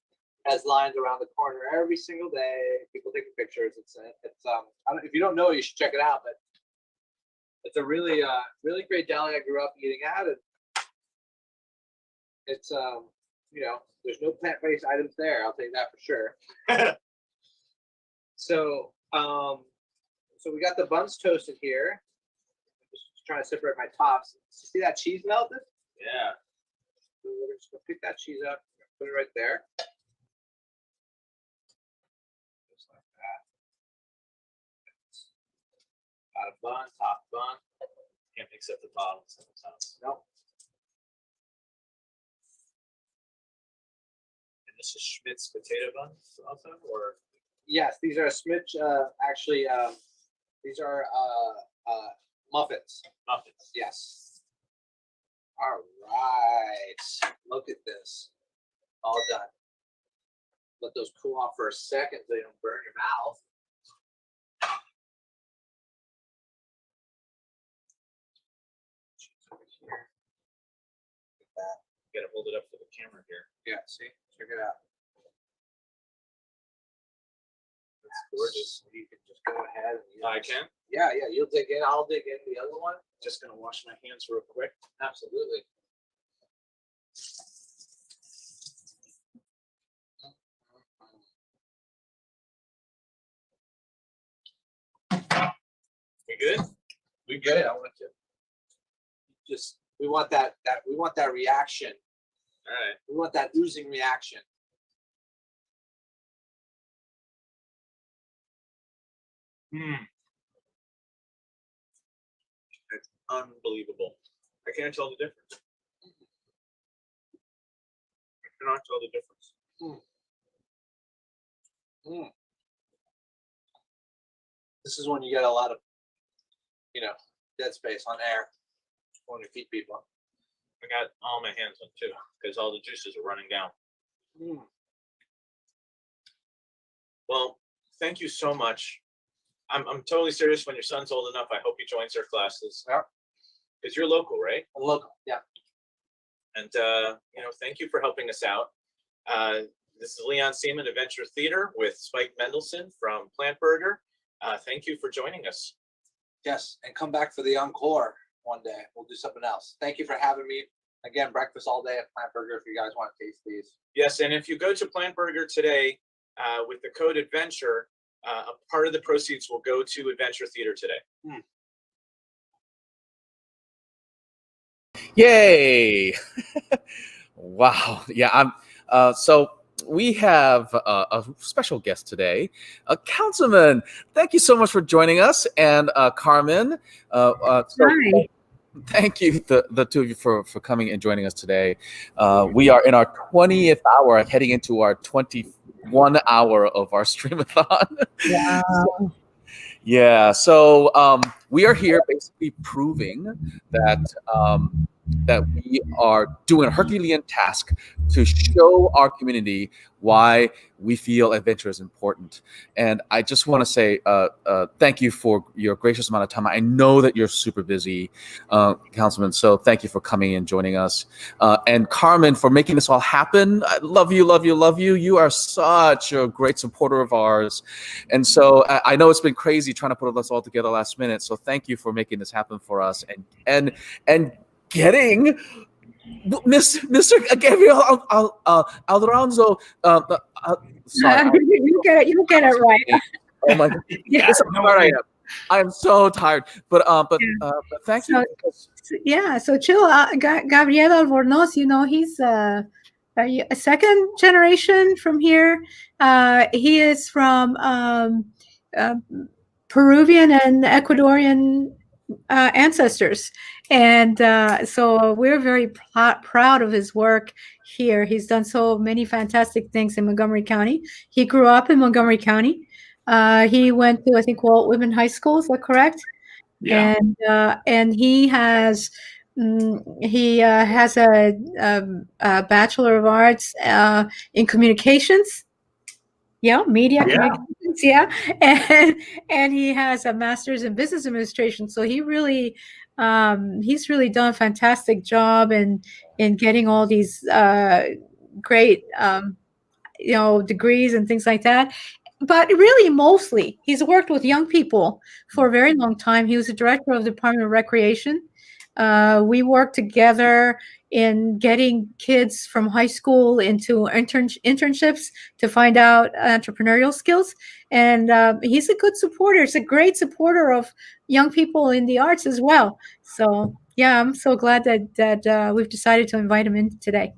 Has lines around the corner every single day. People taking pictures. It's I don't, if you don't know it, you should check it out. But it's a really great deli I grew up eating at, and it's you know, there's no plant-based items there. I'll tell you that for sure. So so we got the buns toasted here. I'm just trying to separate my tops. See that cheese melted? Yeah. So we're just gonna pick that cheese up, put it right there. Just like that. Got a bun, top bun. Can't mix up the bottoms sometimes. Nope. And this is Schmidt's potato buns also, or? Yes, these are Schmidt. Actually, these are muffins. Muffins. Yes. All right. Look at this. All done. Let those cool off for a second so they don't burn your mouth. Over here. Look at that. You gotta hold it up for the camera here. Yeah, see? Check it out. That's gorgeous. You can just go ahead and I can? Yeah, you'll dig in. I'll dig in the other one. Just gonna wash my hands real quick. Absolutely. We good? We good. I want to just we want that reaction. All right. We want that oozing reaction. It's unbelievable. I can't tell the difference. I cannot tell the difference. This is when you get a lot of, dead space on air when you feed people. I got all my hands on too, because all the juices are running down. Well, thank you so much. I'm totally serious. When your son's old enough, I hope he joins our classes. Yeah. Because you're local, right? Local, yeah. And thank you for helping us out. This is Leon Seemann, Adventure Theater, with Spike Mendelsohn from PLNT Burger. Thank you for joining us. Yes, and come back for the encore one day. We'll do something else. Thank you for having me. Again, breakfast all day at PLNT Burger if you guys want to taste these. Yes, and if you go to PLNT Burger today with the code ADVENTURE, a part of the proceeds will go to Adventure Theater today. Yay! Wow. Yeah, I'm so we have a special guest today, Councilman. Thank you so much for joining us, and Carmen. Hi. Thank you, the two of you, for coming and joining us today. We are in our 20th hour, heading into our 21 hour of our Stream-a-thon. Wow. Yeah, so we are here basically proving that that we are doing a Herculean task to show our community why we feel adventure is important. And I just want to say thank you for your gracious amount of time. I know that you're super busy, Councilman, so thank you for coming and joining us. And Carmen, for making this all happen. I love you, love you, love you. You are such a great supporter of ours. And so I know it's been crazy trying to put this all together last minute, so thank you for making this happen for us and getting Mr. Gabriel Albernoz. Sorry. You get it right. Oh my God. Yeah. This is how tired I am so tired. But thank you. Yeah. So chill. Gabriel Albernoz, he's a second generation from here. He is from Peruvian and Ecuadorian ancestors. And so we're very proud of his work here. He's done so many fantastic things in Montgomery County. He grew up in Montgomery County. He went to, I think, Walt Whitman High School. Is that correct? Yeah. And he has a Bachelor of Arts in Communications. Yeah, media communications. Yeah, and he has a master's in business administration. So he's really done a fantastic job in getting all these great degrees and things like that. But really, mostly, he's worked with young people for a very long time. He was the director of the Department of Recreation. We worked together in getting kids from high school into internships to find out entrepreneurial skills. And he's a good supporter. He's a great supporter of young people in the arts as well. So, yeah, I'm so glad that we've decided to invite him in today.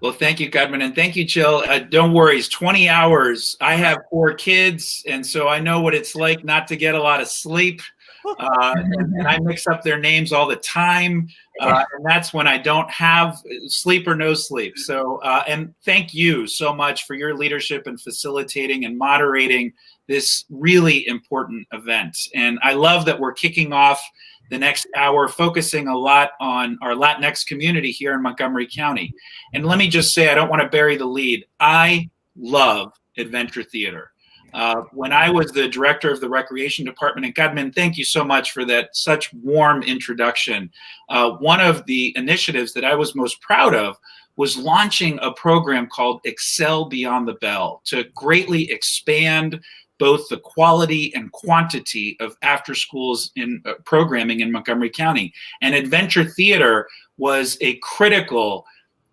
Well, thank you, Carmen, and thank you, Jill. Don't worry, it's 20 hours. I have 4 kids, and so I know what it's like not to get a lot of sleep. And I mix up their names all the time, and that's when I don't have sleep or no sleep. So, and thank you so much for your leadership in facilitating and moderating this really important event. And I love that we're kicking off the next hour focusing a lot on our Latinx community here in Montgomery County. And let me just say, I don't want to bury the lead. I love Adventure Theater. When I was the director of the Recreation Department, and Godman, thank you so much for that such warm introduction. One of the initiatives that I was most proud of was launching a program called Excel Beyond the Bell to greatly expand both the quality and quantity of after schools in programming in Montgomery County. And Adventure Theater was a critical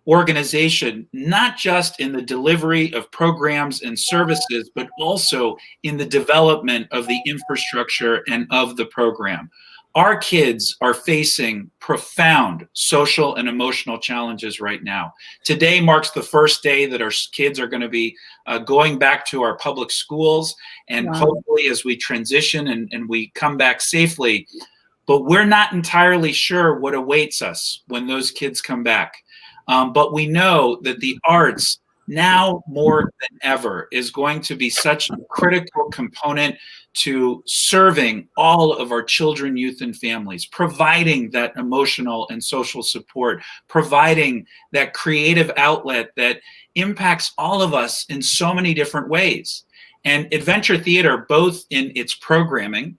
organization, not just in the delivery of programs and services, but also in the development of the infrastructure and of the program. Our kids are facing profound social and emotional challenges right now. Today marks the first day that our kids are going to be going back to our public schools, and hopefully as we transition and we come back safely, but we're not entirely sure what awaits us when those kids come back. But we know that the arts now more than ever is going to be such a critical component to serving all of our children, youth, and families, providing that emotional and social support, providing that creative outlet that impacts all of us in so many different ways. And Adventure Theater, both in its programming,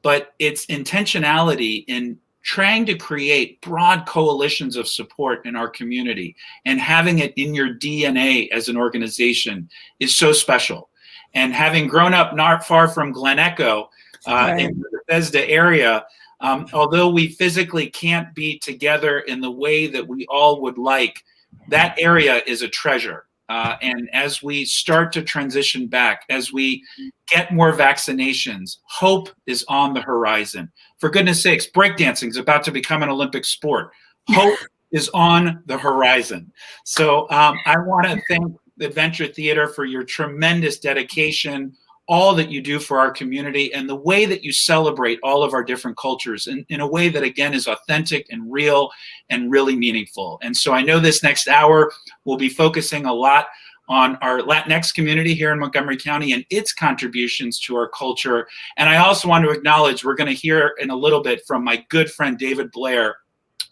but its intentionality in trying to create broad coalitions of support in our community and having it in your DNA as an organization is so special. And having grown up not far from Glen Echo in the Bethesda area, although we physically can't be together in the way that we all would like, that area is a treasure. And as we start to transition back, as we get more vaccinations, hope is on the horizon. For goodness sakes, breakdancing is about to become an Olympic sport. Hope is on the horizon. So I want to thank Adventure Theater for your tremendous dedication, all that you do for our community, and the way that you celebrate all of our different cultures in a way that, again, is authentic and real and really meaningful. And so I know this next hour will be focusing a lot on our Latinx community here in Montgomery County and its contributions to our culture. And I also want to acknowledge, we're going to hear in a little bit from my good friend David Blair,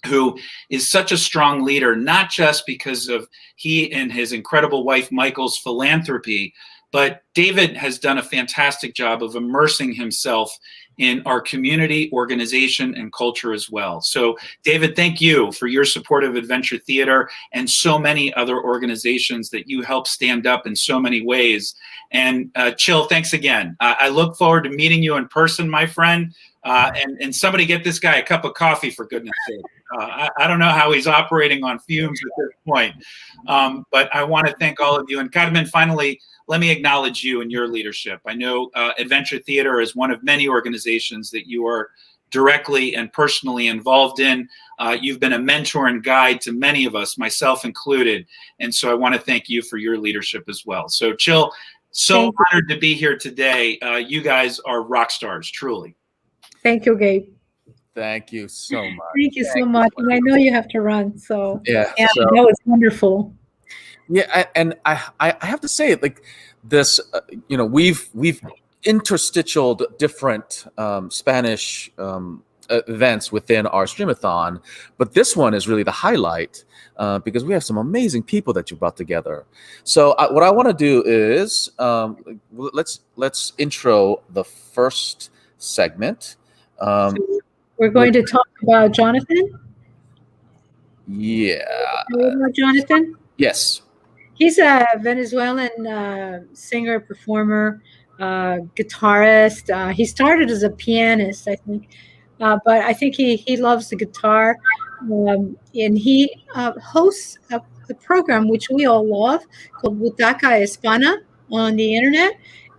who is such a strong leader, not just because of he and his incredible wife Michael's philanthropy, but David has done a fantastic job of immersing himself in our community, organization, and culture as well. So David, thank you for your support of Adventure Theater and so many other organizations that you help stand up in so many ways. And Chill, thanks again. I look forward to meeting you in person, my friend. And somebody get this guy a cup of coffee, for goodness sake. I don't know how he's operating on fumes at this point. But I want to thank all of you. And Carmen, finally, let me acknowledge you and your leadership. I know Adventure Theater is one of many organizations that you are directly and personally involved in. You've been a mentor and guide to many of us, myself included. And so I want to thank you for your leadership as well. So Chill, so honored to be here today. You guys are rock stars, truly. Thank you, Gabe. Thank you so much. Thank you so much. And I know you have to run, so yeah, that was wonderful. Yeah, and I have to say, like this, we've interstitialed different Spanish events within our Stream-a-thon, but this one is really the highlight because we have some amazing people that you brought together. So what I want to do is let's intro the first segment. We're going to talk about Jonathan. Yeah. About Jonathan? Yes. He's a Venezuelan singer, performer, guitarist. He started as a pianist, I think, but I think he loves the guitar. And he hosts a program which we all love called Butaca Hispana on the internet.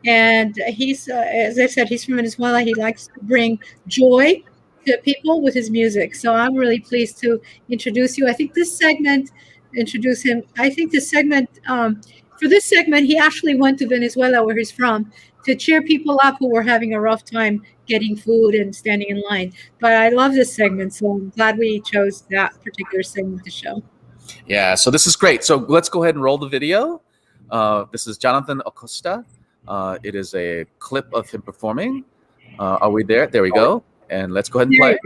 And he's, as I said, he's from Venezuela. He likes to bring joy to people with his music. So I'm really pleased to introduce you. I think this segment, introduce him. I think this segment, for this segment, he actually went to Venezuela, where he's from, to cheer people up who were having a rough time getting food and standing in line. But I love this segment, so I'm glad we chose that particular segment to show. Yeah, so this is great. So let's go ahead and roll the video. This is Jonathan Acosta. It is a clip of him performing. Are we there? There we go. And let's go ahead and play.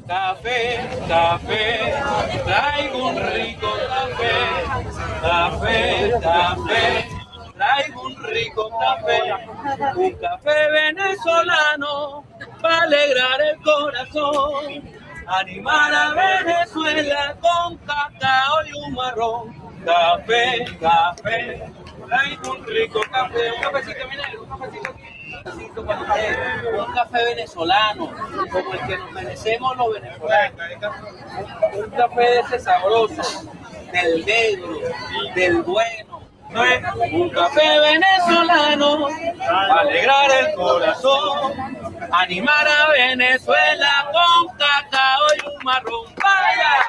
Café, café, traigo un rico café. Café, café, traigo un rico café. Un café venezolano para alegrar el corazón. Animar a Venezuela con cacao y un marrón. Café, café, traigo un rico café. Un cafecito, mi negro, un cafecito aquí. Un café venezolano, como el que nos merecemos los venezolanos. Un café de ese sabroso, del negro, del bueno. Un café venezolano, para alegrar el corazón, animar a Venezuela con cacao y un marrón. ¡Vaya!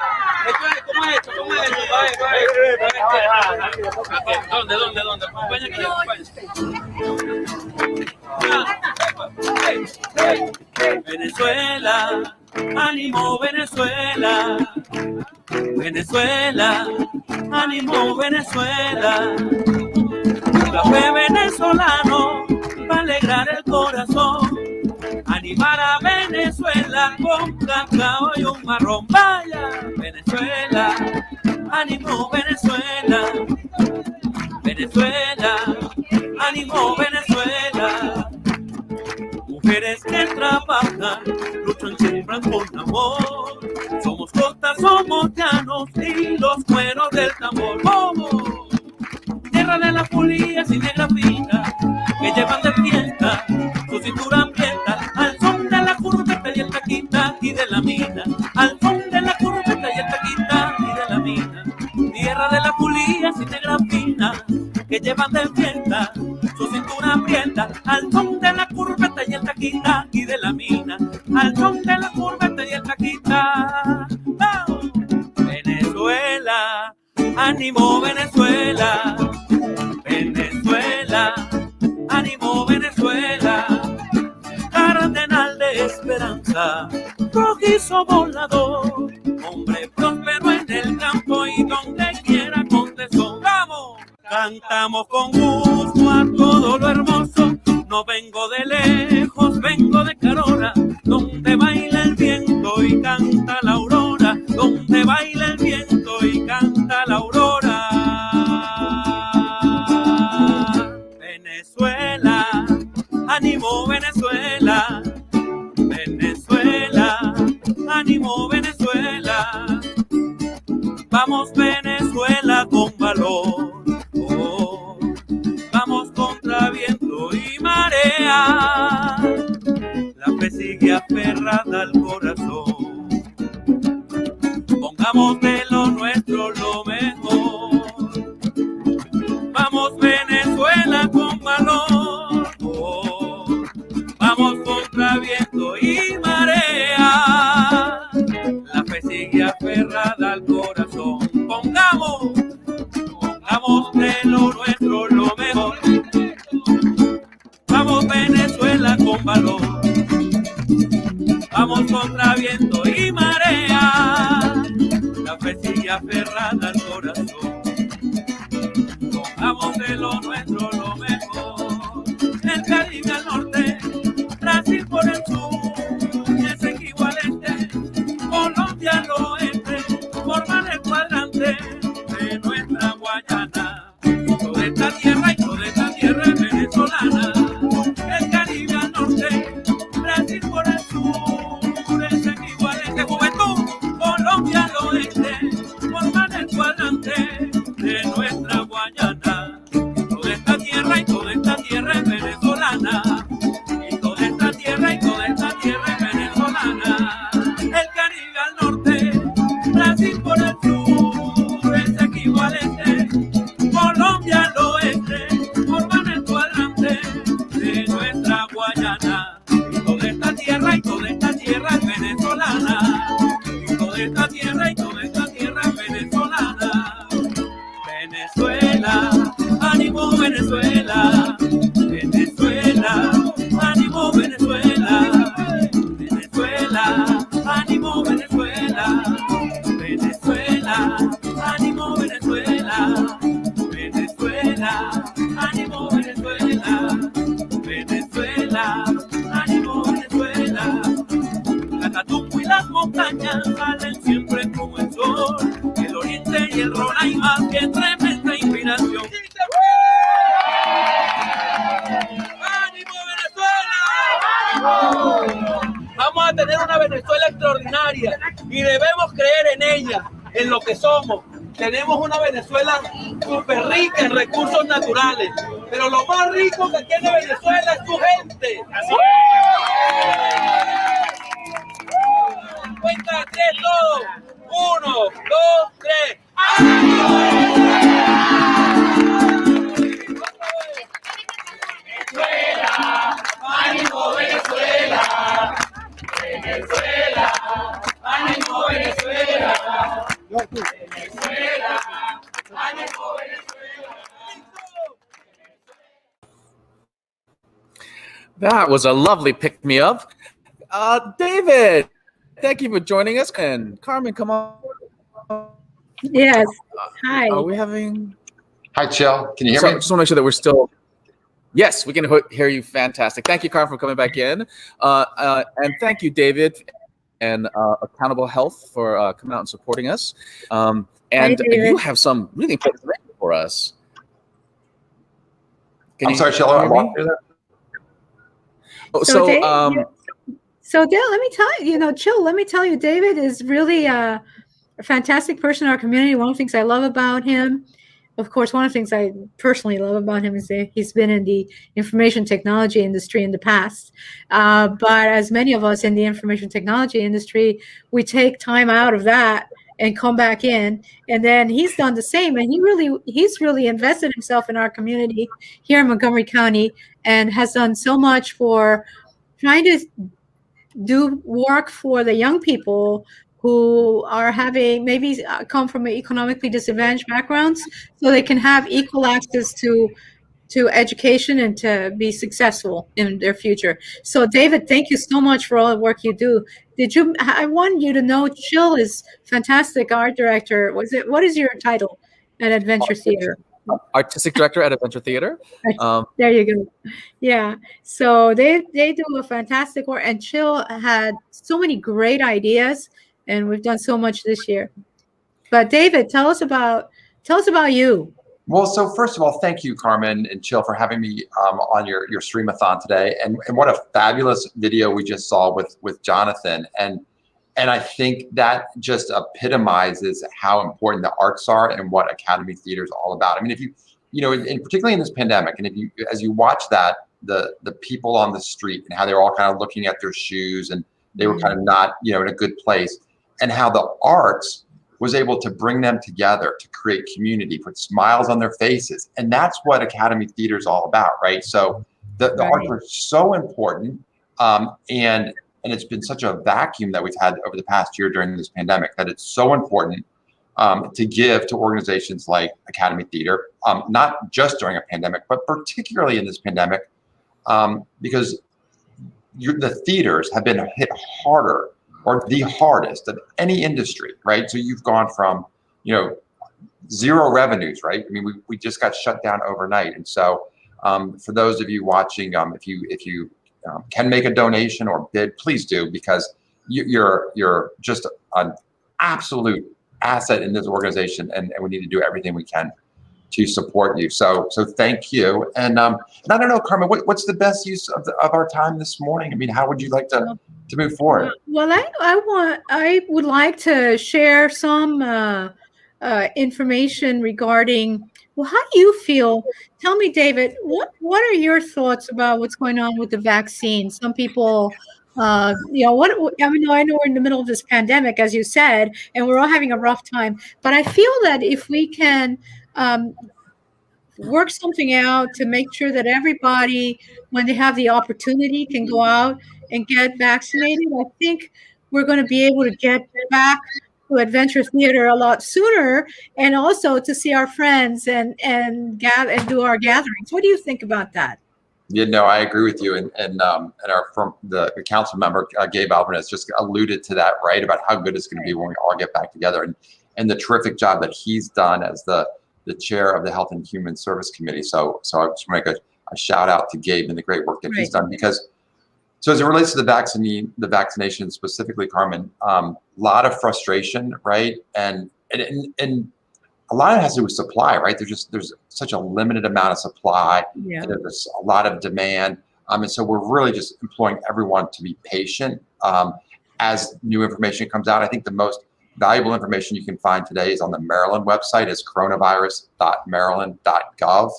¿Cómo es esto? ¿Cómo es esto? ¿Dónde? Acompaña aquí, acompaña. Venezuela, ánimo Venezuela, Venezuela, ánimo Venezuela. Un café venezolano para alegrar el corazón, animar a Venezuela con cacao y un marrón. Vaya, Venezuela, ánimo Venezuela, Venezuela, ánimo Venezuela. Mujeres que trabajan, luchan, siembran con amor. Somos costa, somos llanos y los cueros del tambor. ¡Vamos! Tierra de las polillas y negra fina que llevan de fiesta su cintura aprieta al son de la curveta y el taquita y de la mina. Al son de la curveta y el taquita y de la mina. Tierra de las polillas y negra fina que llevan de fiesta su cintura aprieta al son de la curveta y el taquita y de la mina. Al son de la curveta y el taquita. ¡Oh! Venezuela, ánimo Venezuela, Venezuela, ánimo Venezuela. Cardenal de esperanza, rojizo volador, hombre próspero en el campo y donde quiera con tesón. ¡Vamos! Cantamos con gusto a todo lo hermoso. No vengo de lejos, vengo de Carora, donde baila el viento y canta la aurora, donde baila el viento y canta la aurora. Venezuela, ánimo Venezuela, Venezuela, ánimo Venezuela. Vamos Venezuela con valor, oh, vamos contra viento y marea. La fe sigue aferrada al corazón. Pongamos de lo nuestro lo mejor. Vamos Venezuela con valor, oh, vamos contra viento y marea. La fe sigue aferrada al corazón. Pongamos de lo nuestro lo mejor. Vamos Venezuela con valor. Vamos contra viento y marea. La fe sigue aferrada al corazón. Pongamos de lo nuestro lo mejor. El Caribe al norte, Brasil por el sur, es equivalente. Colombia al oeste, forman el cuadrante de nuestra Guayana. Toda esta tierra y toda esta tierra es venezolana. El Caribe al norte, Brasil por el sur, es equivalente. Juventud, Colombia al oeste, forman el cuadrante de nuestra Guayana. Toda esta tierra y toda esta tierra es venezolana. Y toda esta tierra y toda esta tierra es venezolana. El Caribe al norte, Brasil por el sur, es equivalente. Colombia al oeste, forman el cuadrante de nuestra Guayana. Y toda esta tierra y toda esta tierra es venezolana. Y toda esta tierra y toda esta tierra es venezolana. Venezuela, ánimo Venezuela, Venezuela, ánimo Venezuela, Venezuela, ánimo Venezuela, Venezuela, ánimo Venezuela, Venezuela, ánimo Venezuela, Venezuela, ánimo Venezuela. Catatumbo y las montañas salen siempre como el sol. El oriente y el Roraima, que tremenda inspiración. ¡Ánimo Venezuela! Vamos a tener una Venezuela extraordinaria y debemos creer en ella, en lo que somos. Tenemos una Venezuela súper rica en recursos naturales, pero lo más rico que tiene Venezuela es su gente. Así cuenta tres todos. 1, 2, 3. Venezuela, ánimo Venezuela, Venezuela, ánimo Venezuela, Venezuela, ánimo Venezuela. That was a lovely pick-me-up. David, thank you for joining us. And Carmen, come on. Yes. Hi. Are we having? Hi, Chill. Can you hear So me? I just want to make sure that we're still. Yes, we can hear you. Fantastic. Thank you, Carmen, for coming back in. And thank you, David, and Accountable Health for coming out and supporting us. And you have some really important information for us. I'm sorry, Chill. I walked through that. So Dale, let me tell you, Chill, let me tell you, David is really a fantastic person in our community. One of the things I love about him, of course, one of the things I personally love about him is that he's been in the information technology industry in the past. But as many of us in the information technology industry, we take time out of that and come back in. And then he's done the same. And he's really invested himself in our community here in Montgomery County and has done so much for trying to do work for the young people who are having maybe come from economically disadvantaged backgrounds, so they can have equal access to education and to be successful in their future. So David, thank you so much for all the work you do. I want you to know Chill is fantastic art director. What is your title at Adventure Theater? Artistic director at Adventure Theater. There you go. Yeah. So they do a fantastic work, and Chill had so many great ideas, and we've done so much this year. But David, tell us about you. Well, so first of all, thank you, Carmen and Chill, for having me on your Stream-a-thon today. And what a fabulous video we just saw with Jonathan. And I think that just epitomizes how important the arts are and what Academy Theater is all about. I mean, if and particularly in this pandemic, and as you watch that, the people on the street and how they were all kind of looking at their shoes and they were kind of not, in a good place, and how the arts was able to bring them together to create community, put smiles on their faces. And that's what Academy Theater is all about, right? So the arts are so important. And it's been such a vacuum that we've had over the past year during this pandemic that it's so important to give to organizations like Academy Theater, not just during a pandemic, but particularly in this pandemic, because the theaters have been hit harder, or the hardest of any industry, right? So you've gone from, zero revenues, right? I mean, we just got shut down overnight. And so for those of you watching, if you can make a donation or bid, please do, because you're just an absolute asset in this organization, and we need to do everything we can to support you. So thank you. And I don't know, Carmen, what's the best use of our time this morning? I mean, how would you like to move forward? Well, I would like to share some information regarding. Well, how do you feel? Tell me, David, what are your thoughts about what's going on with the vaccine? Some people, I know we're in the middle of this pandemic, as you said, and we're all having a rough time. But I feel that if we can work something out to make sure that everybody, when they have the opportunity, can go out and get vaccinated, I think we're going to be able to get back to Adventure Theater a lot sooner, and also to see our friends and do our gatherings. What do you think about that? I agree with you. And the council member, Gabe Albernoz, just alluded to that, right? About how good it's going to be when we all get back together, and the terrific job that he's done as the chair of the Health and Human Service Committee. So I just want to make a shout out to Gabe and the great work that he's done, because so as it relates to the vaccination specifically, Carmen, a lot of frustration, right? And a lot of it has to do with supply, right? There's such a limited amount of supply, and there's a lot of demand. And so we're really just imploring everyone to be patient as new information comes out. I think the most valuable information you can find today is on the Maryland website, is coronavirus.maryland.gov,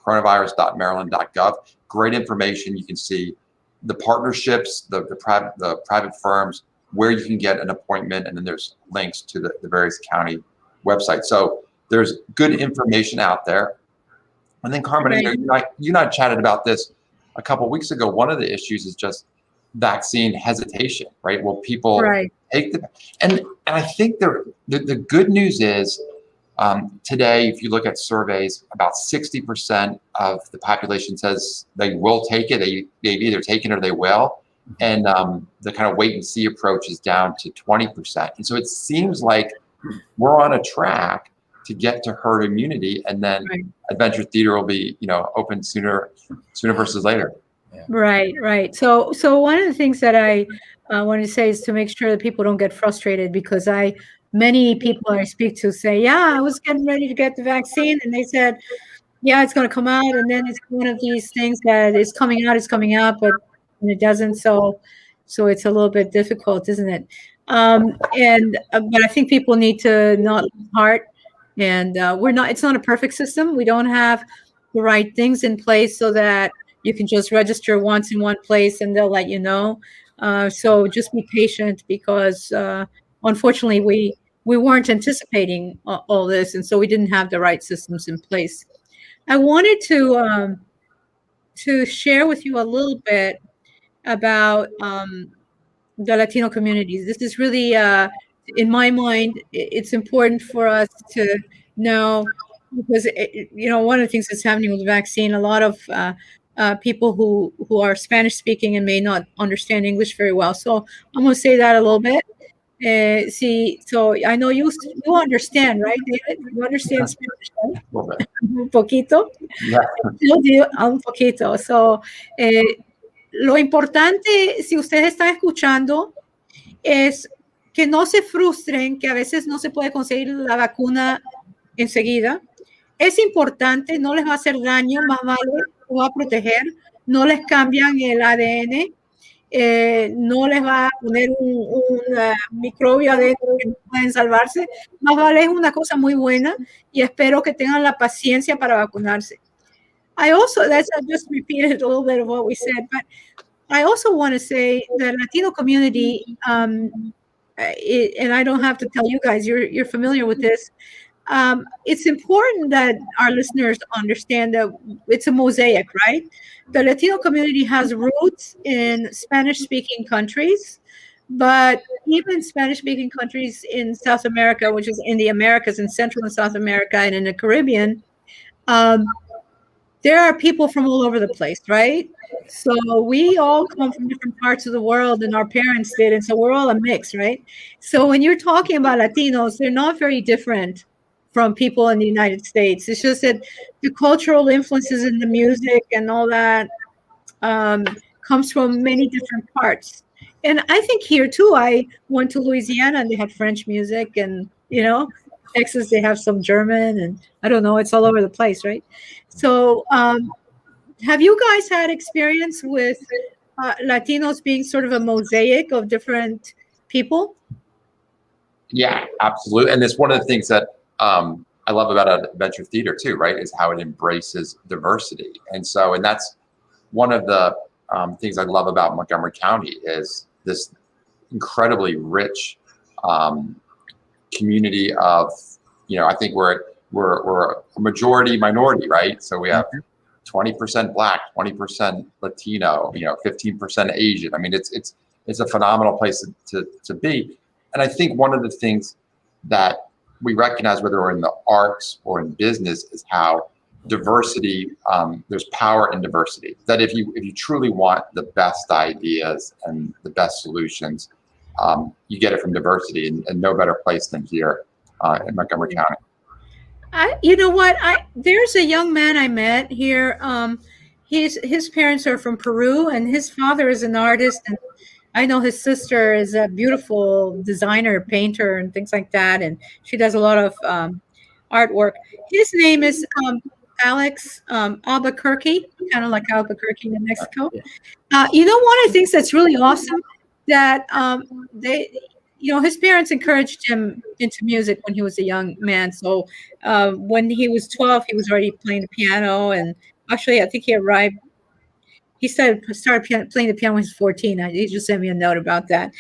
coronavirus.maryland.gov. Great information. You can see the partnerships, the private firms, where you can get an appointment, and then there's links to the various county websites. So there's good information out there. And then Carmen, you and I chatted about this a couple of weeks ago. One of the issues is just vaccine hesitation, right? Will people take and I think the good news is today, if you look at surveys, about 60% of the population says they will take it. They've either taken it or they will. and the kind of wait and see approach is down to 20%. And so it seems like we're on a track to get to herd immunity, and then adventure theater will be, open sooner versus later. Right. So one of the things that I want to say is to make sure that people don't get frustrated, because many people I speak to say, yeah, I was getting ready to get the vaccine, and they said, yeah, it's going to come out, and then it's one of these things that is coming out, but it doesn't. So it's a little bit difficult, isn't it? But I think people need to not lose heart, and it's not a perfect system. We don't have the right things in place so that you can just register once in one place and they'll let you know. So just be patient, because unfortunately we weren't anticipating all this, and so we didn't have the right systems in place. I wanted to share with you a little bit about the Latino communities. This is really, in my mind, it's important for us to know, because one of the things that's happening with the vaccine, a lot of people who are Spanish speaking and may not understand English very well. So I'm going to say that a little bit. So I know you understand, right, David? You understand Spanish, right? A little bit. Un poquito. Yeah. Un poquito. So lo importante, si ustedes están escuchando, es que no se frustren, que a veces no se puede conseguir la vacuna enseguida. Es importante, no les va a hacer daño, más vale, lo va a proteger, no les cambian el ADN, no les va a poner un microbio adentro que no pueden salvarse, más vale, es una cosa muy buena, y espero que tengan la paciencia para vacunarse. I just repeated a little bit of what we said, but I also want to say the Latino community, and I don't have to tell you guys, you're familiar with this. It's important that our listeners understand that it's a mosaic, right? The Latino community has roots in Spanish-speaking countries, but even Spanish-speaking countries in South America, which is in the Americas, in Central and South America, and in the Caribbean, there are people from all over the place, right? So we all come from different parts of the world, and our parents did, and so we're all a mix, right? So when you're talking about Latinos, they're not very different from people in the United States. It's just that the cultural influences in the music and all that comes from many different parts. And I think here too, I went to Louisiana and they had French music, and Texas, they have some German, and I don't know, it's all over the place, right? So have you guys had experience with Latinos being sort of a mosaic of different people? Yeah, absolutely. And it's one of the things that I love about adventure theater too, right, is how it embraces diversity. And that's one of the things I love about Montgomery County is this incredibly rich community of, I think we're a majority minority, right? So we have 20% Black, 20% Latino, 15% Asian. I mean, it's a phenomenal place to be. And I think one of the things that we recognize, whether we're in the arts or in business, is how diversity, there's power in diversity. That if you truly want the best ideas and the best solutions, you get it from diversity, and no better place than here in Montgomery County. You know what? There's a young man I met here. His parents are from Peru, and his father is an artist, and I know his sister is a beautiful designer, painter, and things like that, and she does a lot of artwork. His name is Alex Albuquerque, kind of like Albuquerque, New Mexico. One of the things that's really awesome that his parents encouraged him into music when he was a young man. So when he was 12, he was already playing the piano, and actually, I think he started playing the piano when he was 14. He just sent me a note about that.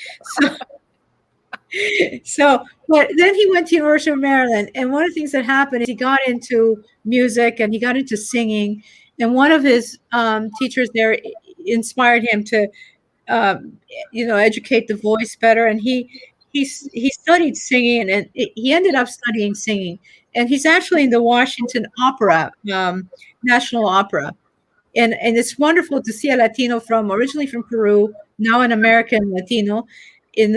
But then he went to University of Maryland, and one of the things that happened is he got into music and he got into singing, and one of his teachers there inspired him to educate the voice better, and he studied singing, and he ended up studying singing, and he's actually in the Washington Opera, National Opera. and it's wonderful to see a Latino originally from Peru, now an American Latino, in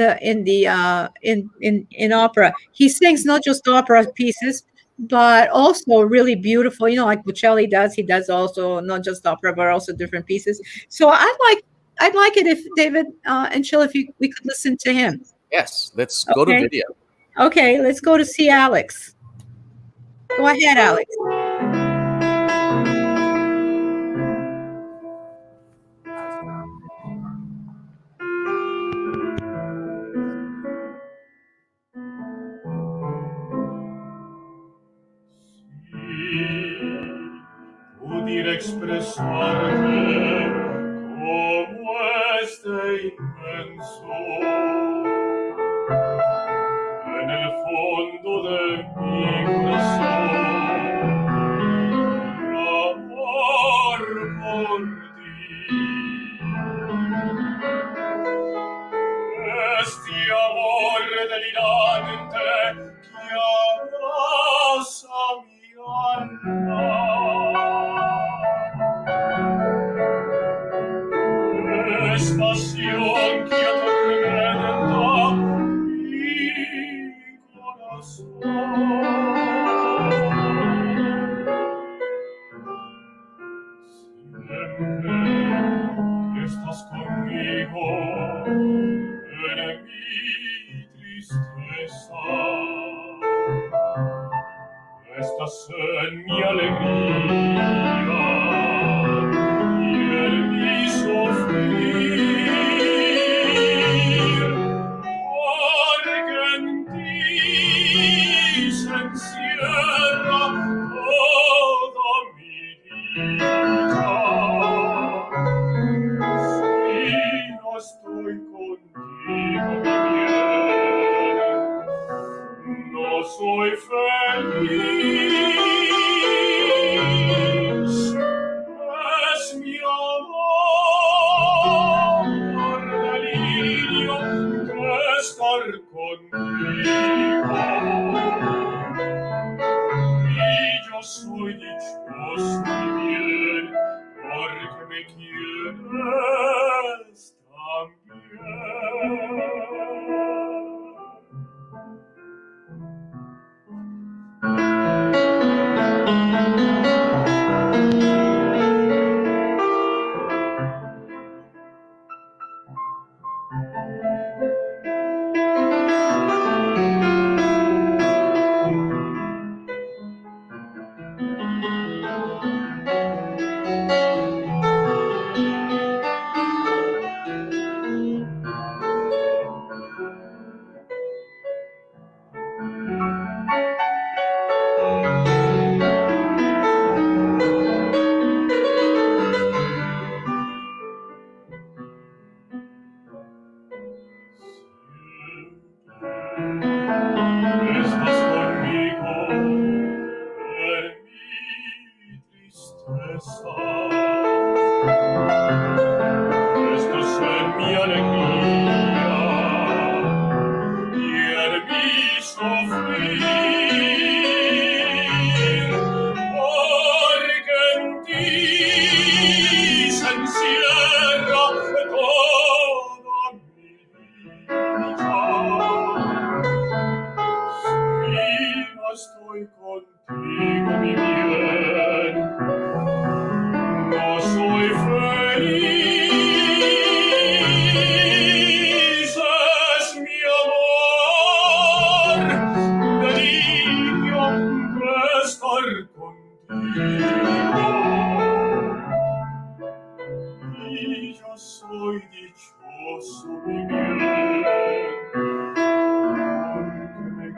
opera. He sings not just opera pieces, but also really beautiful, like Bocelli does. He does also not just opera, but also different pieces. So I'd like it if David and Chill, if we could listen to him. Yes, let's go to video. Okay, let's go to see Alex. Go ahead, Alex. Pudiera expresarte como inmenso en el fondo de mi corazón, amor por ti. Este amor delirante que abraza mi alma. Es pasión que atormenta mi corazón. Siempre que estás conmigo en mi tristeza, estás en mi alegría y en mi sufrir, porque en ti se encierra toda mi dicha. Si no estoy contigo, mi bien, no soy feliz. Es mi amor delirio de estar contigo. Y yo soy dichoso, mi bien, porque me quieres también. Estás conmigo en mi tristeza, estás en mi alegría y en mi sufrir, porque en ti se encierra toda mi dicha. Estoy contigo, mi bien, no soy feliz. Es mi amor delirio de estar contigo. Y yo soy dichoso, mi bien, porque me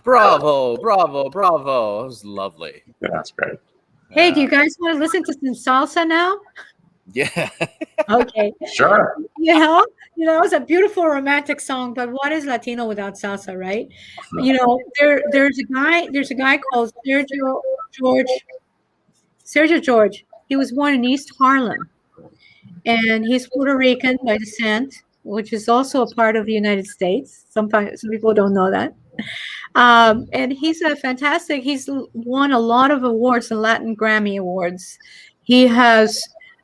Bravo, bravo, bravo. That was lovely. Yeah, that's great. Hey, do you guys want to listen to some salsa now? Yeah. Okay. Sure. It's a beautiful romantic song, but what is Latino without salsa, right? There's a guy called Sergio George. He was born in East Harlem, and he's Puerto Rican by descent, which is also a part of the United States. Sometimes some people don't know that. And he's he's won a lot of awards and Latin Grammy Awards. He has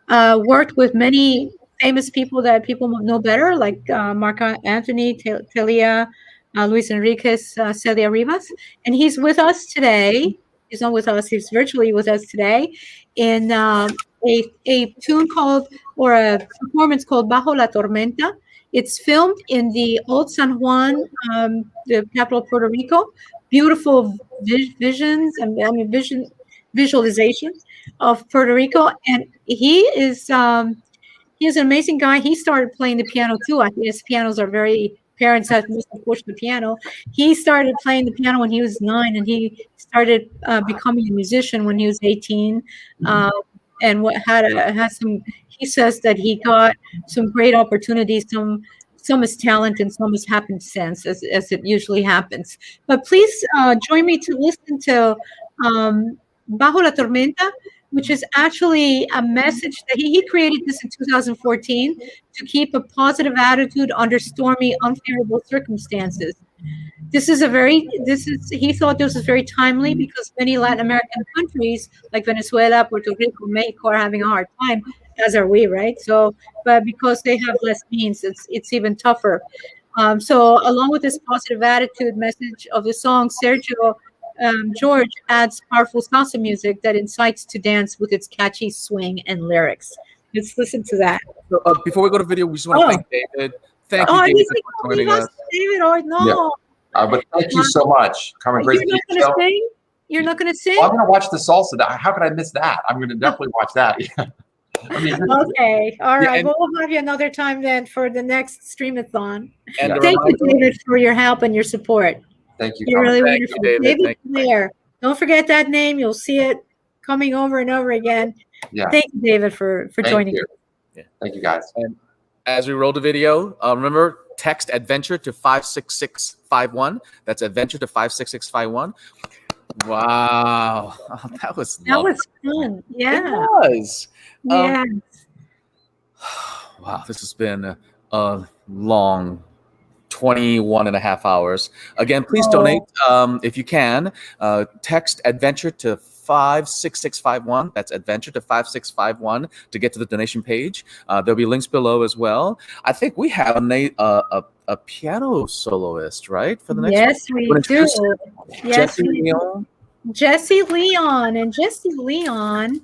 worked with many famous people that people know better, like Marc Anthony, Telia, Luis Enriquez, Celia Rivas. And he's with us today. He's not with us, he's virtually with us today in a tune called, or a performance called Bajola Tormenta. It's filmed in the old San Juan, the capital of Puerto Rico. Beautiful visualization of Puerto Rico. And he's an amazing guy. He started playing the piano too. I think his pianos are parents have must have pushed the piano. He started playing the piano when he was 9, and he started becoming a musician when he was 18. And he says that he got some great opportunities, some is talent and some is happenstance, as it usually happens. But please join me to listen to Bajo la Tormenta, which is actually a message that he created this in 2014 to keep a positive attitude under stormy, unfavorable circumstances. He thought this was very timely because many Latin American countries like Venezuela, Puerto Rico, Mexico are having a hard time, as are we, right? But because they have less means, it's even tougher. So along with this positive attitude message of the song, Sergio George adds powerful salsa music that incites to dance with its catchy swing and lyrics. Let's listen to that. So, before we go to video, we just want to thank David. Thank you, David, for joining us. David, no. Yeah. But thank you so much, Carmen. Great You're not going to sing? You're not going to sing? Well, I'm going to watch the salsa. How could I miss that? I'm going to definitely watch that. Okay. All right. We'll have you another time then for the next Stream-a-thon. And thank you, David, for your help and your support. Thank you, You're really Thank wonderful. you, David. David Blair. Don't forget that name. You'll see it coming over and over again. Yeah. Thank you, David, for joining us. Yeah. Thank you, guys. And as we roll the video, remember, text adventure to 56651. That's adventure to 56651. Wow. Oh, that was fun. Yeah. It was. Yes. Wow, this has been a long 21 and a half hours. Again, please donate if you can. Text adventure to 56651. That's adventure to 5651 to get to the donation page. There'll be links below as well. I think we have a piano soloist, right? For the next yes, one. We do. Yes, Jesse Leon. Jesse Leon. And Jesse Leon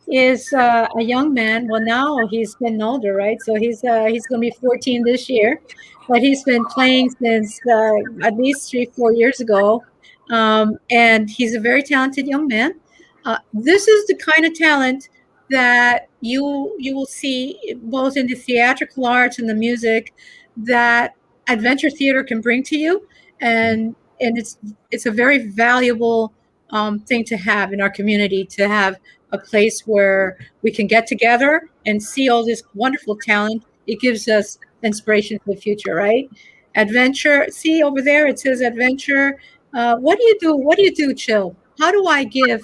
is a young man. Well, now he's getting older, right? So he's going to be 14 this year. But he's been playing since at least 3-4 years ago. And he's a very talented young man. This is the kind of talent that you will see both in the theatrical arts and the music that adventure theater can bring to you. And it's a very valuable thing to have in our community, to have a place where we can get together and see all this wonderful talent. It gives us inspiration for the future, right? Adventure. See over there, it says adventure. What do you do, Chill? How do I give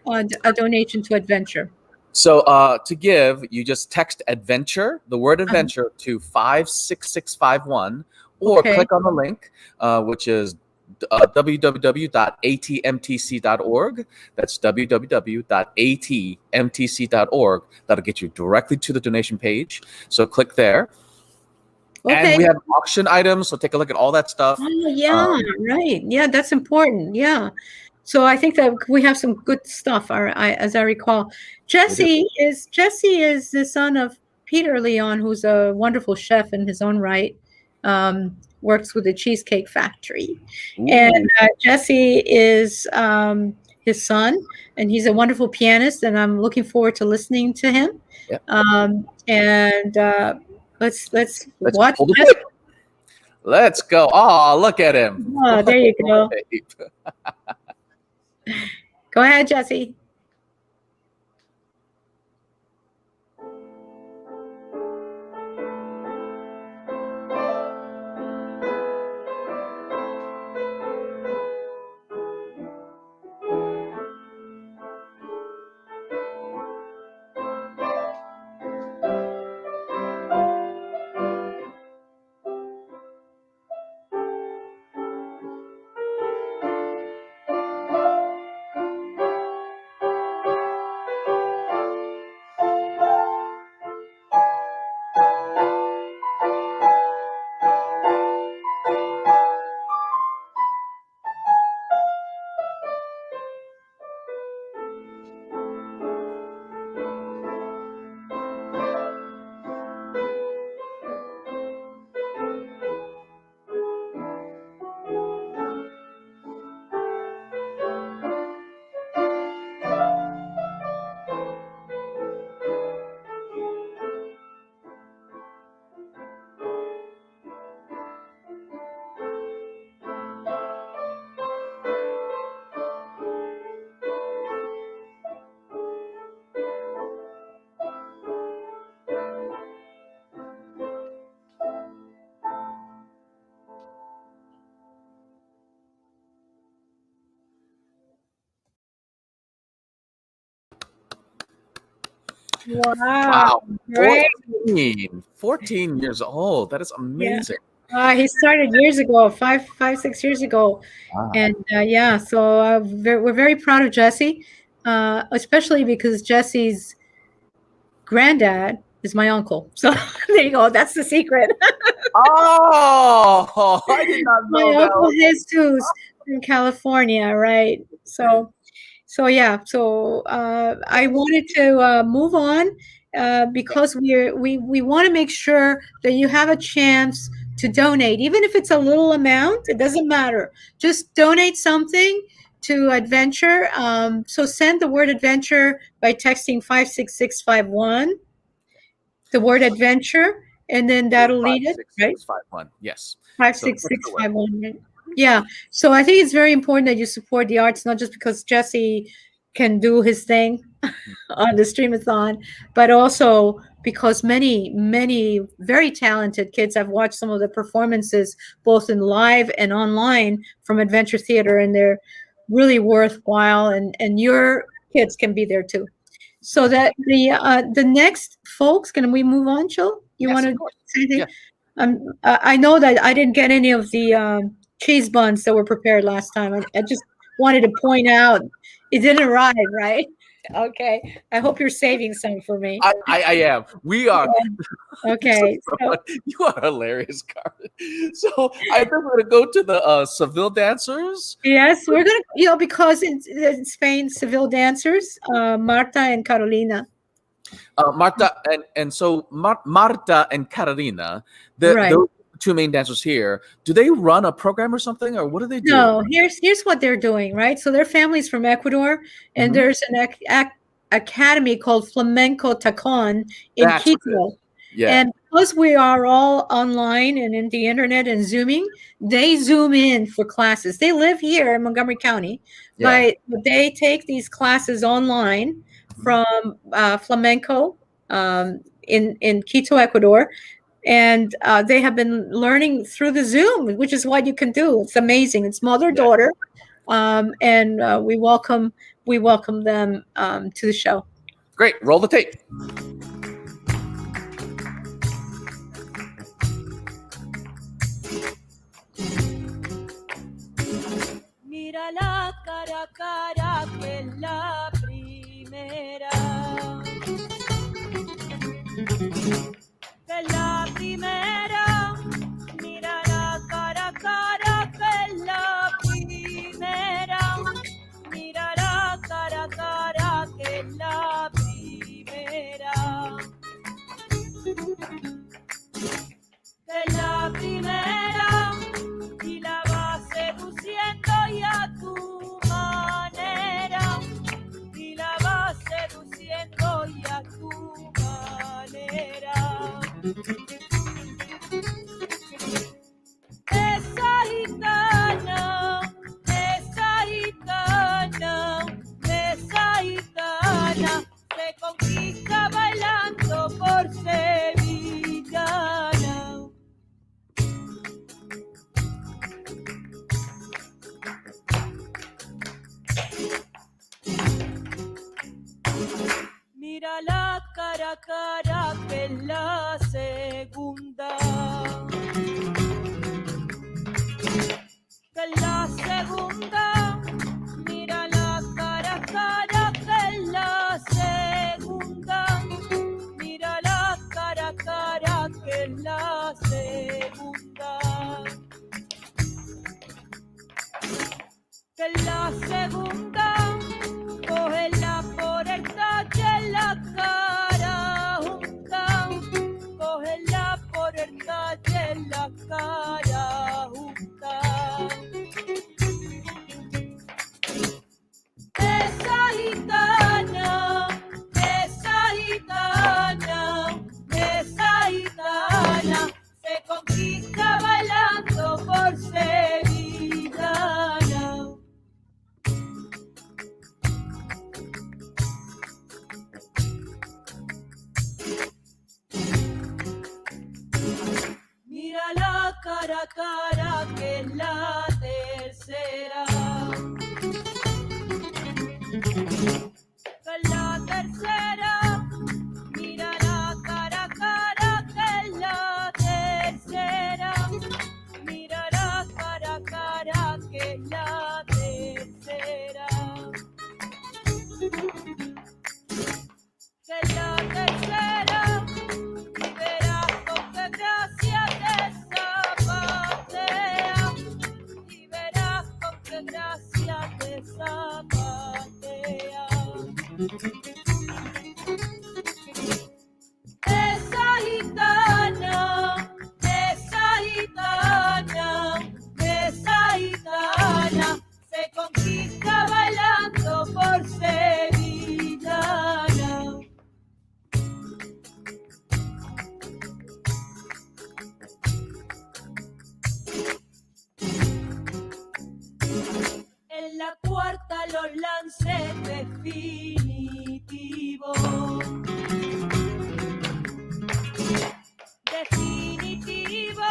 a donation to adventure? So to give, you just text adventure, the word adventure, to 56651, or click on the link, which is www.atmtc.org. That's www.atmtc.org. That'll get you directly to the donation page. So click there. Okay. And we have auction items, so take a look at all that stuff. Oh, yeah, right. Yeah, that's important. Yeah. So I think that we have some good stuff, as I recall. Jesse is the son of Peter Leon, who's a wonderful chef in his own right. Works with the Cheesecake Factory. Ooh. And Jesse is his son, and he's a wonderful pianist, and I'm looking forward to listening to him. Yep. Let's watch. Let's go. Oh, look at him. Oh, there you go. Go ahead, Jesse. Wow. Great. 14 years old. That is amazing. He started years ago, 6 years ago. Wow. And yeah, so we're very proud of Jesse, especially because Jesse's granddad is my uncle. So there you go. That's the secret. Oh, I did not know My that. uncle Jesus from California, right? So yeah. So I wanted to move on because we want to make sure that you have a chance to donate, even if it's a little amount. It doesn't matter. Just donate something to Adventure. So send the word Adventure by texting 56651. The word Adventure, and then that'll lead it, right? 56651. Yes. 56651. Yeah. So I think it's very important that you support the arts, not just because Jesse can do his thing on the Stream-a-thon, but also because many very talented kids, I've watched some of the performances both in live and online from Adventure Theater, and they're really worthwhile, and your kids can be there too. So that the next folks, can we move on, Jill? You want to say anything? Yeah. I know that I didn't get any of the cheese buns that were prepared last time. I just wanted to point out it didn't arrive, right? Okay. I hope you're saving some for me. I am. We are. Okay. You are hilarious, Carmen. So I think we're going to go to the Seville dancers. Yes, we're going to, because in Spain, Seville dancers, Marta and Carolina. Marta and so Marta and Carolina, Right. those two main dancers here, do they run a program or something, or what do they do? No, here's what they're doing, right? So their family's from Ecuador, and there's an academy called Flamenco Tacon in That's Quito. Yeah. And because we are all online and in the internet and Zooming, they Zoom in for classes. They live here in Montgomery County, but they take these classes online from Flamenco in Quito, Ecuador. And they have been learning through the Zoom, which is what you can do. It's amazing. It's mother-daughter, and we welcome them to the show. Great. Roll the tape. Mira la cara a cara que es la primera. Que es la primera, mira la cara a cara que es la primera, mira la cara a cara que es la primera, que es la primera y la vas seduciendo y a tu manera, y la vas seduciendo y a tu manera. Esa gitana, se conquista bailando por sevillana. Mira la cara a cara que es la segunda. Que es la segunda. Mira la cara a cara que es la segunda. Mira la cara a cara que es la segunda. Que es la segunda. Cógela por el talle la cara junta, cógela por el talle la cara junta. Esa gitana, se conquista bailando por sevillana. Mira la cara a cara que es la tercera. Que es la tercera. Esa gitana, se conquista bailando por sevillana. En la cuarta los lances definitivos. Definitivo,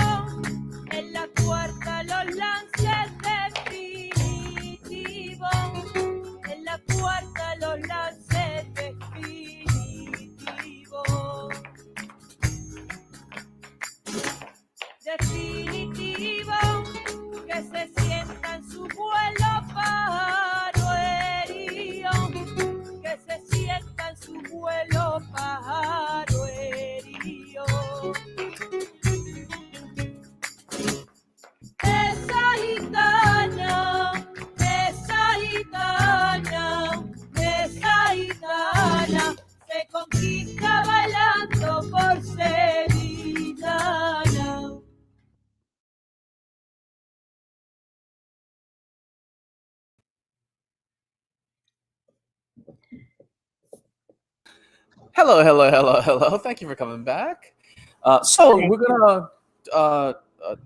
en la cuarta los lances definitivo, en la cuarta los lances definitivo. Definitivo, que se sienta en su vuelo pájaro herido, que se sienta en su vuelo pájaro herido. Esa gitana, se conquista bailando por sevillana. Hello. Thank you for coming back. So we're gonna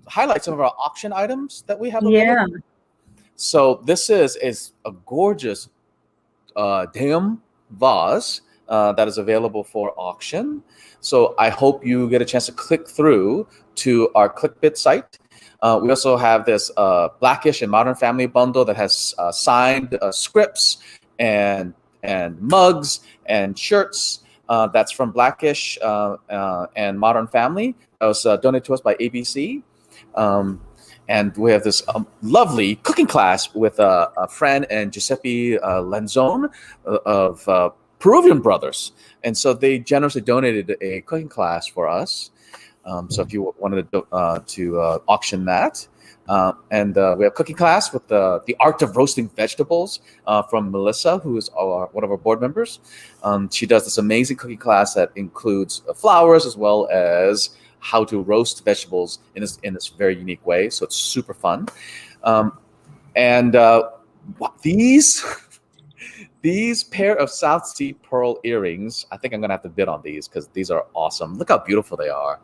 highlight some of our auction items that we have available. So this is a gorgeous damn vase that is available for auction. So I hope you get a chance to click through to our ClickBit site. We also have this Blackish and Modern Family bundle that has signed scripts and mugs and shirts. That's from Blackish and Modern Family. That was donated to us by ABC. And we have this lovely cooking class with Fran and Giuseppe Lenzone of Peruvian Brothers. And so they generously donated a cooking class for us. So if you wanted to auction that. And we have cooking class with the art of roasting vegetables from Melissa, who is one of our board members. She does this amazing cooking class that includes flowers as well as how to roast vegetables in this very unique way. So it's super fun. These pair of South Sea pearl earrings, I think I'm gonna have to bid on these because these are awesome. Look how beautiful they are.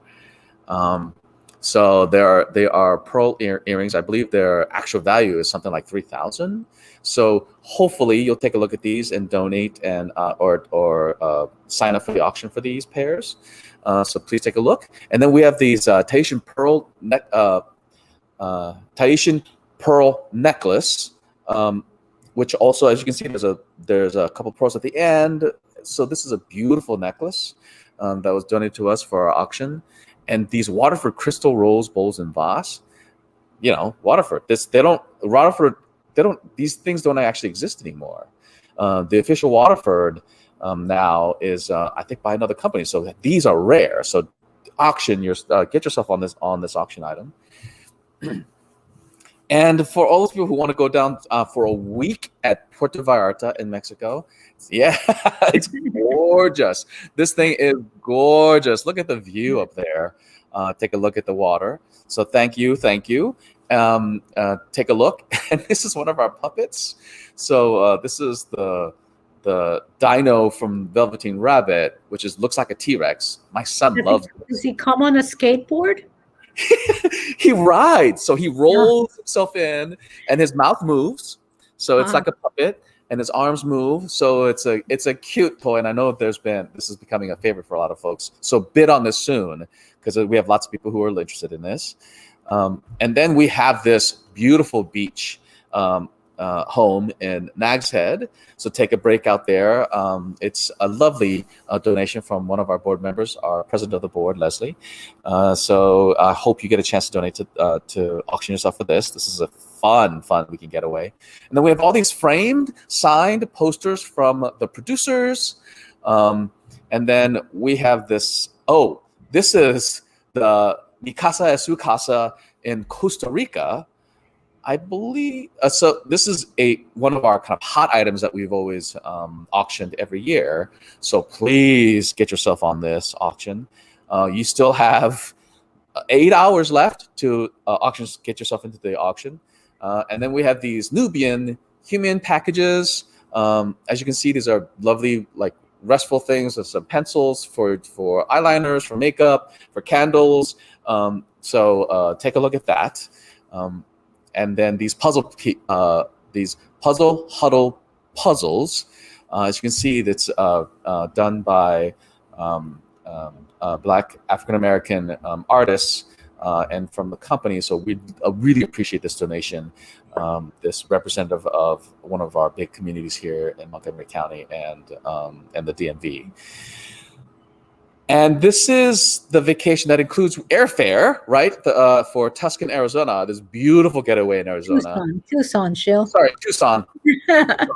So they are pearl earrings. I believe their actual value is something like $3,000. So hopefully you'll take a look at these and donate and or sign up for the auction for these pairs. So please take a look. And then we have these Taishan pearl necklace, which also, as you can see, there's a couple pearls at the end. So this is a beautiful necklace that was donated to us for our auction. And these Waterford crystal rolls, bowls, and vase, Waterford. These things don't actually exist anymore. The official Waterford now is, I think, by another company. So these are rare. So auction get yourself on this auction item. And for all those people who want to go down for a week at Puerto Vallarta in Mexico, yeah, it's gorgeous. This thing is gorgeous. Look at the view up there. Take a look at the water. So thank you. Take a look. And this is one of our puppets. So this is the dino from Velveteen Rabbit, which looks like a T-Rex. My son loves it. Does he come on a skateboard? He rides. So he rolls himself in and his mouth moves. So it's like a puppet and his arms move. So it's a cute toy. And I know this is becoming a favorite for a lot of folks. So bid on this soon because we have lots of people who are interested in this. And then we have this beautiful beach home in Nag's Head. So take a break out there. It's a lovely donation from one of our board members, our president of the board, Leslie. So I hope you get a chance to donate to auction yourself for this. This is a fun weekend getaway. And then we have all these framed, signed posters from the producers. And then we have this. Oh, this is the Mi Casa es Su Casa in Costa Rica. I believe so. This is one of our kind of hot items that we've always auctioned every year. So please get yourself on this auction. You still have 8 hours left to get yourself into the auction. And then we have these Nubian human packages. As you can see, these are lovely, like restful things. There's some pencils for eyeliners, for makeup, for candles. So take a look at that. And then these puzzle huddle puzzles. As you can see, that's done by Black African-American artists and from the company. So we really appreciate this donation. This representative of one of our big communities here in Montgomery County and the DMV. And this is the vacation that includes airfare, right? For Tucson, Arizona, this beautiful getaway in Arizona. Tucson, Jill. Sorry, Tucson. Did I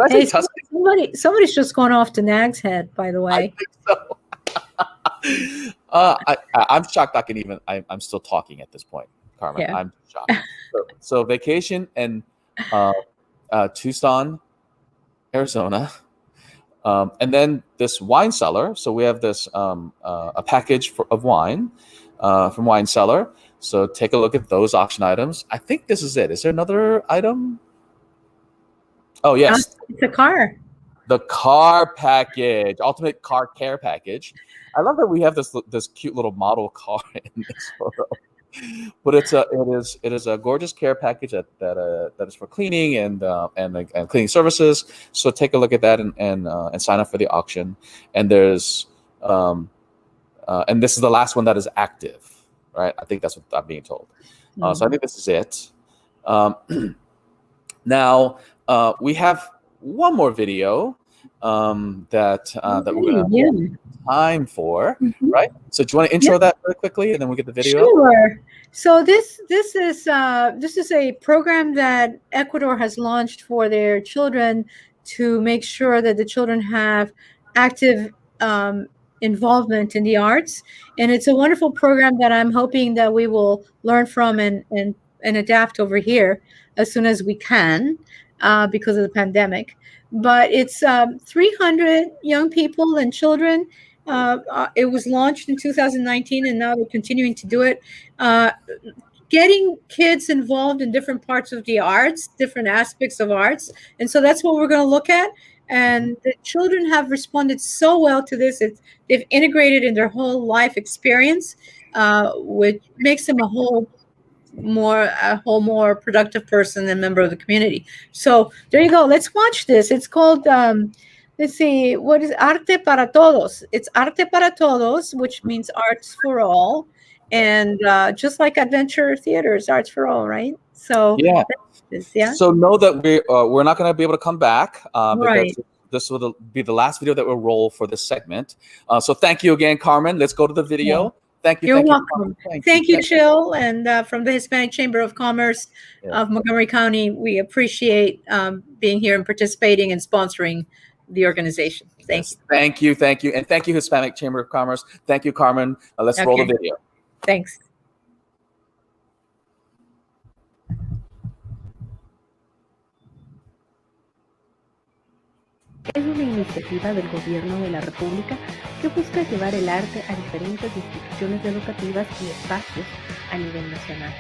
say Tucson? Somebody's just gone off to Nag's Head, by the way. I think so. I'm shocked I can even, I'm still talking at this point, Carmen. Yeah. I'm shocked. So vacation in Tucson, Arizona. And then this wine cellar. So we have this a package of wine from Wine Cellar. So take a look at those auction items. I think this is it. Is there another item? Oh, yes. It's a car. The car package, ultimate car care package. I love that we have this cute little model car in this photo. But it is a gorgeous care package that is for cleaning and cleaning services. So take a look at that and sign up for the auction. And there's and this is the last one that is active, right? I think that's what I'm being told. So I think this is it. Now we have one more video that we're going to have time for, right? So do you want to intro that really quickly, and then we'll get the video? Sure. So this is a program that Ecuador has launched for their children to make sure that the children have active involvement in the arts, and it's a wonderful program that I'm hoping that we will learn from and adapt over here as soon as we can because of the pandemic. But it's 300 young people and children. It was launched in 2019, and now they're continuing to do it. Getting kids involved in different parts of the arts, different aspects of arts. And so that's what we're going to look at. And the children have responded so well to this. They've integrated in their whole life experience, which makes them a whole more productive person and member of the community. So there you go. Let's watch this. It's called, let's see, what is Arte para Todos? It's Arte para Todos, which means arts for all. And just like Adventure Theater's Arts for All, right? So yeah. Yeah. So know that we're not going to be able to come back right. because this will be the last video that we'll roll for this segment. So thank you again, Carmen. Let's go to the video. Yeah. Thank you. You're welcome. Thank you, Jill. And from the Hispanic Chamber of Commerce of Montgomery County, we appreciate being here and participating and sponsoring the organization. Thank you. Thank you. Thank you. And thank you, Hispanic Chamber of Commerce. Thank you, Carmen. Let's roll the video. Thanks. Es una iniciativa del Gobierno de la República que busca llevar el arte a diferentes instituciones educativas y espacios a nivel nacional,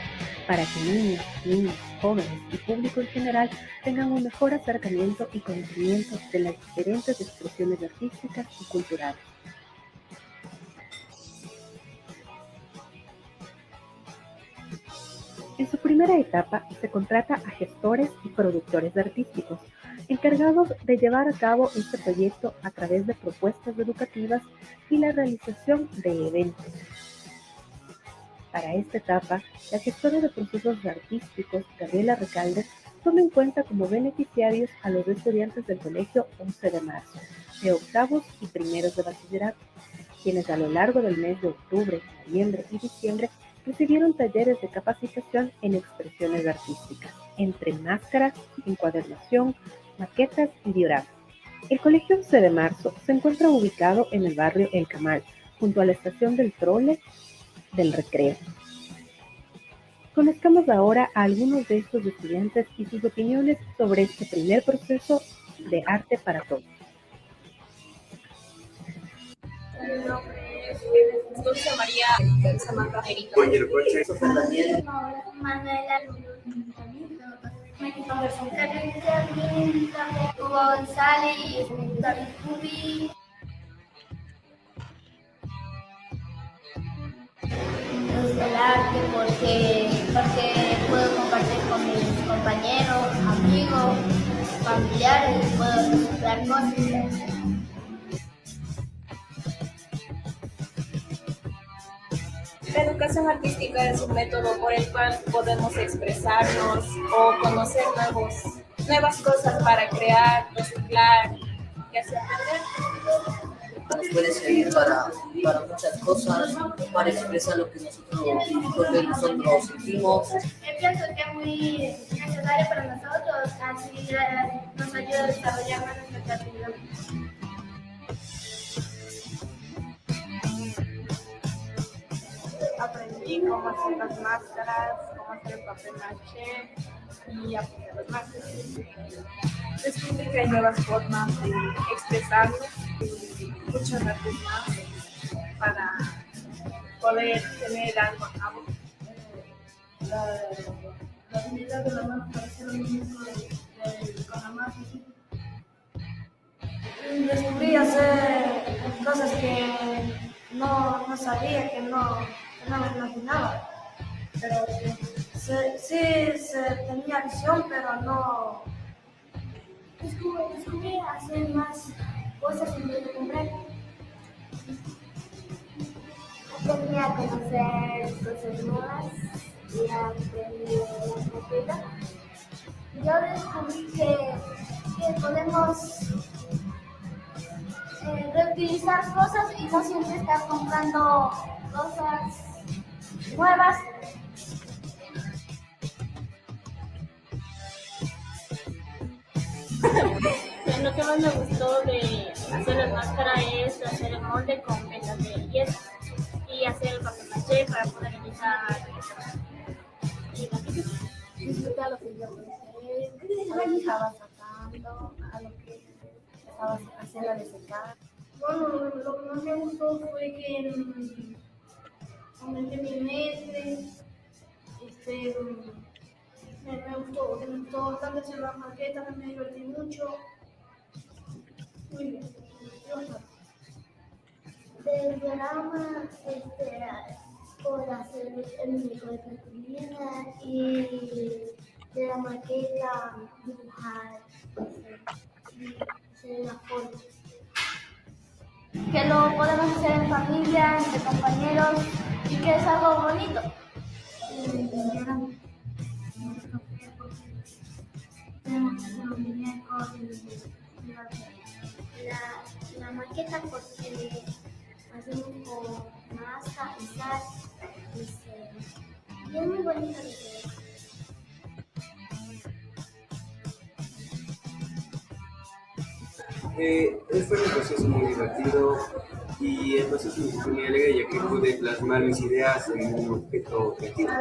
para que niños, jóvenes y público en general tengan un mejor acercamiento y conocimiento de las diferentes expresiones artísticas y culturales. En su primera etapa se contrata a gestores y productores artísticos encargados de llevar a cabo este proyecto a través de propuestas educativas y la realización de eventos. Para esta etapa, la gestora de procesos artísticos, Gabriela Recalde, toma en cuenta como beneficiarios a los estudiantes del Colegio 11 de Marzo, de octavos y primeros de bachillerato, quienes a lo largo del mes de octubre, noviembre y diciembre recibieron talleres de capacitación en expresiones artísticas, entre máscaras, encuadernación, maquetas y dioramas. El Colegio 11 de Marzo se encuentra ubicado en el barrio El Camal, junto a la estación del trole del Recreo. Conozcamos ahora a algunos de estos estudiantes y sus opiniones sobre este primer proceso de arte para todos. Mi nombre es Dulce María Samantha Jerito. Daniel. Manuela Hugo González, David Cubi. El arte porque puedo compartir con mis compañeros, amigos, familiares, puedo disfrutar cosas. La educación artística es un método por el cual podemos expresarnos o conocer nuevas cosas para crear, reciclar y así aprender. Nos puede servir para muchas cosas, para expresar lo que nosotros sentimos. Yo pienso que es muy necesario para nosotros, así nos ayuda a desarrollar nuestra creatividad. Aprendí cómo hacer las máscaras, cómo hacer el papel maché y aplicar las máscaras. Descubrí que hay nuevas formas de expresarnos y muchas artes más para poder tener algo a cabo. La habilidad de la mano para hacer lo mismo con la mano. Descubrí hacer cosas que no sabía, que no me imaginaba. Pero sí se tenía visión, pero no. Descubrí hacer más cosas en vez de comprar. Aprendí a conocer cosas nuevas y aprendí la escuela. Yo descubrí que podemos reutilizar cosas y no siempre estar comprando cosas nuevas. Lo que más me gustó de hacer la máscara es hacer el molde con velas de yeso y hacer el papel maché para poder realizar y Disfrutar lo que yo pensé, a lo que estaba sacando, a lo que estaba haciendo de secar. Bueno, lo que más me gustó fue que aumenté mi mente. Me gustó bastante hacer las maquetas, me divertí mucho. Muy bien, Del drama, por hacer el muñeco de plastilina y de la maqueta dibujar, hacer las formas. Que lo podemos hacer en familia, entre compañeros y que es algo bonito. Tenemos que hacer los muñecos y la maqueta porque hacemos con masa y sal y es muy bonito de ver. Fue un proceso muy divertido y el proceso me fue muy alegre ya que pude plasmar mis ideas en un objeto creativo.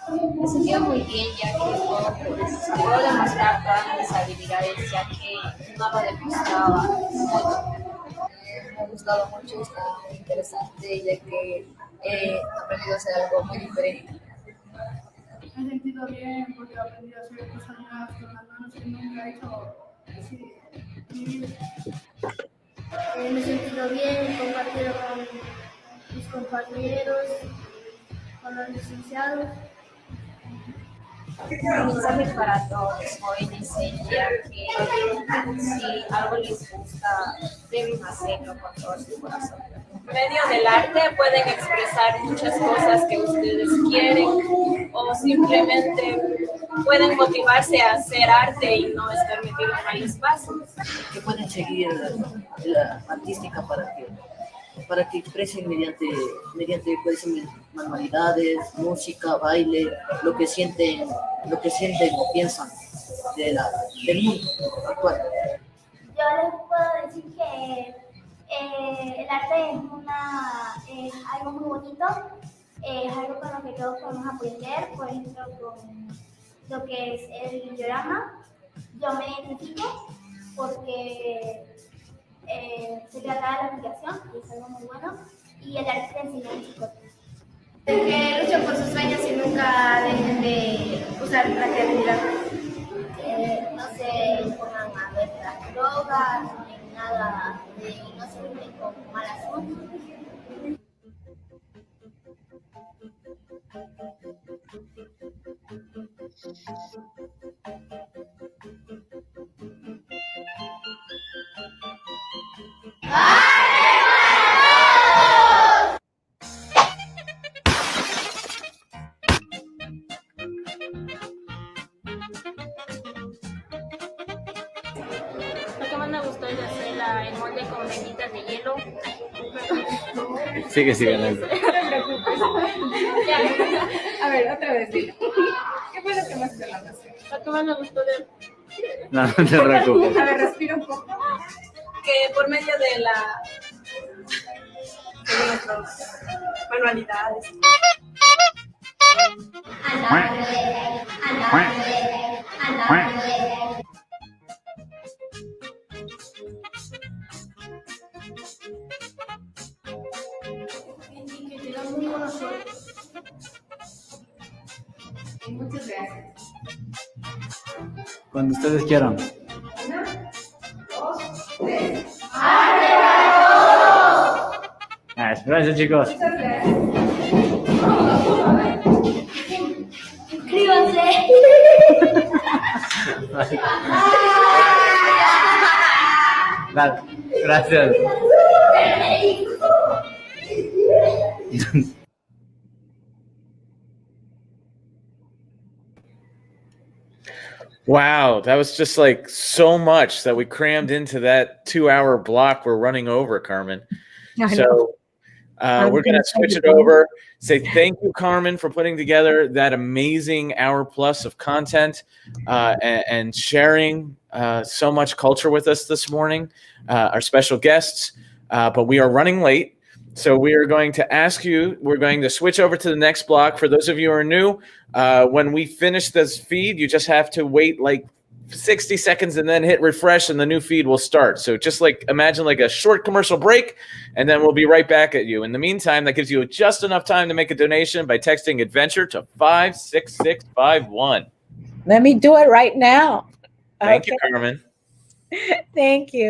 Me sentí muy bien ya que puedo demostrar todas mis habilidades ya que no lo demostraba mucho. Me ha gustado mucho, está muy interesante ya que he aprendido a hacer algo muy diferente. Me he sentido bien porque he aprendido a hacer cosas nuevas con las manos que nunca he hecho así en mi vida. Me he sentido bien, compartido con mis compañeros, con los licenciados. Un mensaje para todos los jóvenes ya que si algo les gusta deben hacerlo con todo su corazón. Por medio del arte pueden expresar muchas cosas que ustedes quieren o simplemente pueden motivarse a hacer arte y no estar metidos en malos pasos. Que pueden seguir la artística para que expresen mediante puede ser, manualidades, música, baile, lo que sienten o piensan del mundo actual. Yo les puedo decir que el arte es algo muy bonito, es algo con lo que todos podemos aprender, por ejemplo, con lo que es el diorama. Yo me identifico porque se trata de la aplicación, que es algo muy bueno, y el arte de enseñar chicos. Que luchan por sus sueños y nunca dejen de usar la creatividad. No se pongan a ver las drogas, ni nada, no se meten con malas cosas. Lo que más me gustó es hacer el molde con menitas de hielo. Sigue. No te preocupes. A ver, otra vez, dilo. ¿Qué fue lo que más te gustó? Lo que más me gustó de... No te preocupes. A ver, respira un poco. Que por medio de nuestras manualidades. Y que tengan muy buena suerte. Muchas gracias. Cuando ustedes quieran. 1, 2, 3. Gracias, chicos. Muchas gracias. Suscríbanse. Gracias. Wow, that was just like so much that we crammed into that 2-hour block we're running over, Carmen. So we're going to switch it over. Say thank you, Carmen, for putting together that amazing hour plus of content and sharing so much culture with us this morning, our special guests. But we are running late. So we are going to ask you, we're going to switch over to the next block. For those of you who are new, when we finish this feed, you just have to wait like 60 seconds and then hit refresh and the new feed will start. So just like imagine like a short commercial break and then we'll be right back at you. In the meantime, that gives you just enough time to make a donation by texting adventure to 56651. Let me do it right now. Thank you, Carmen. Thank you.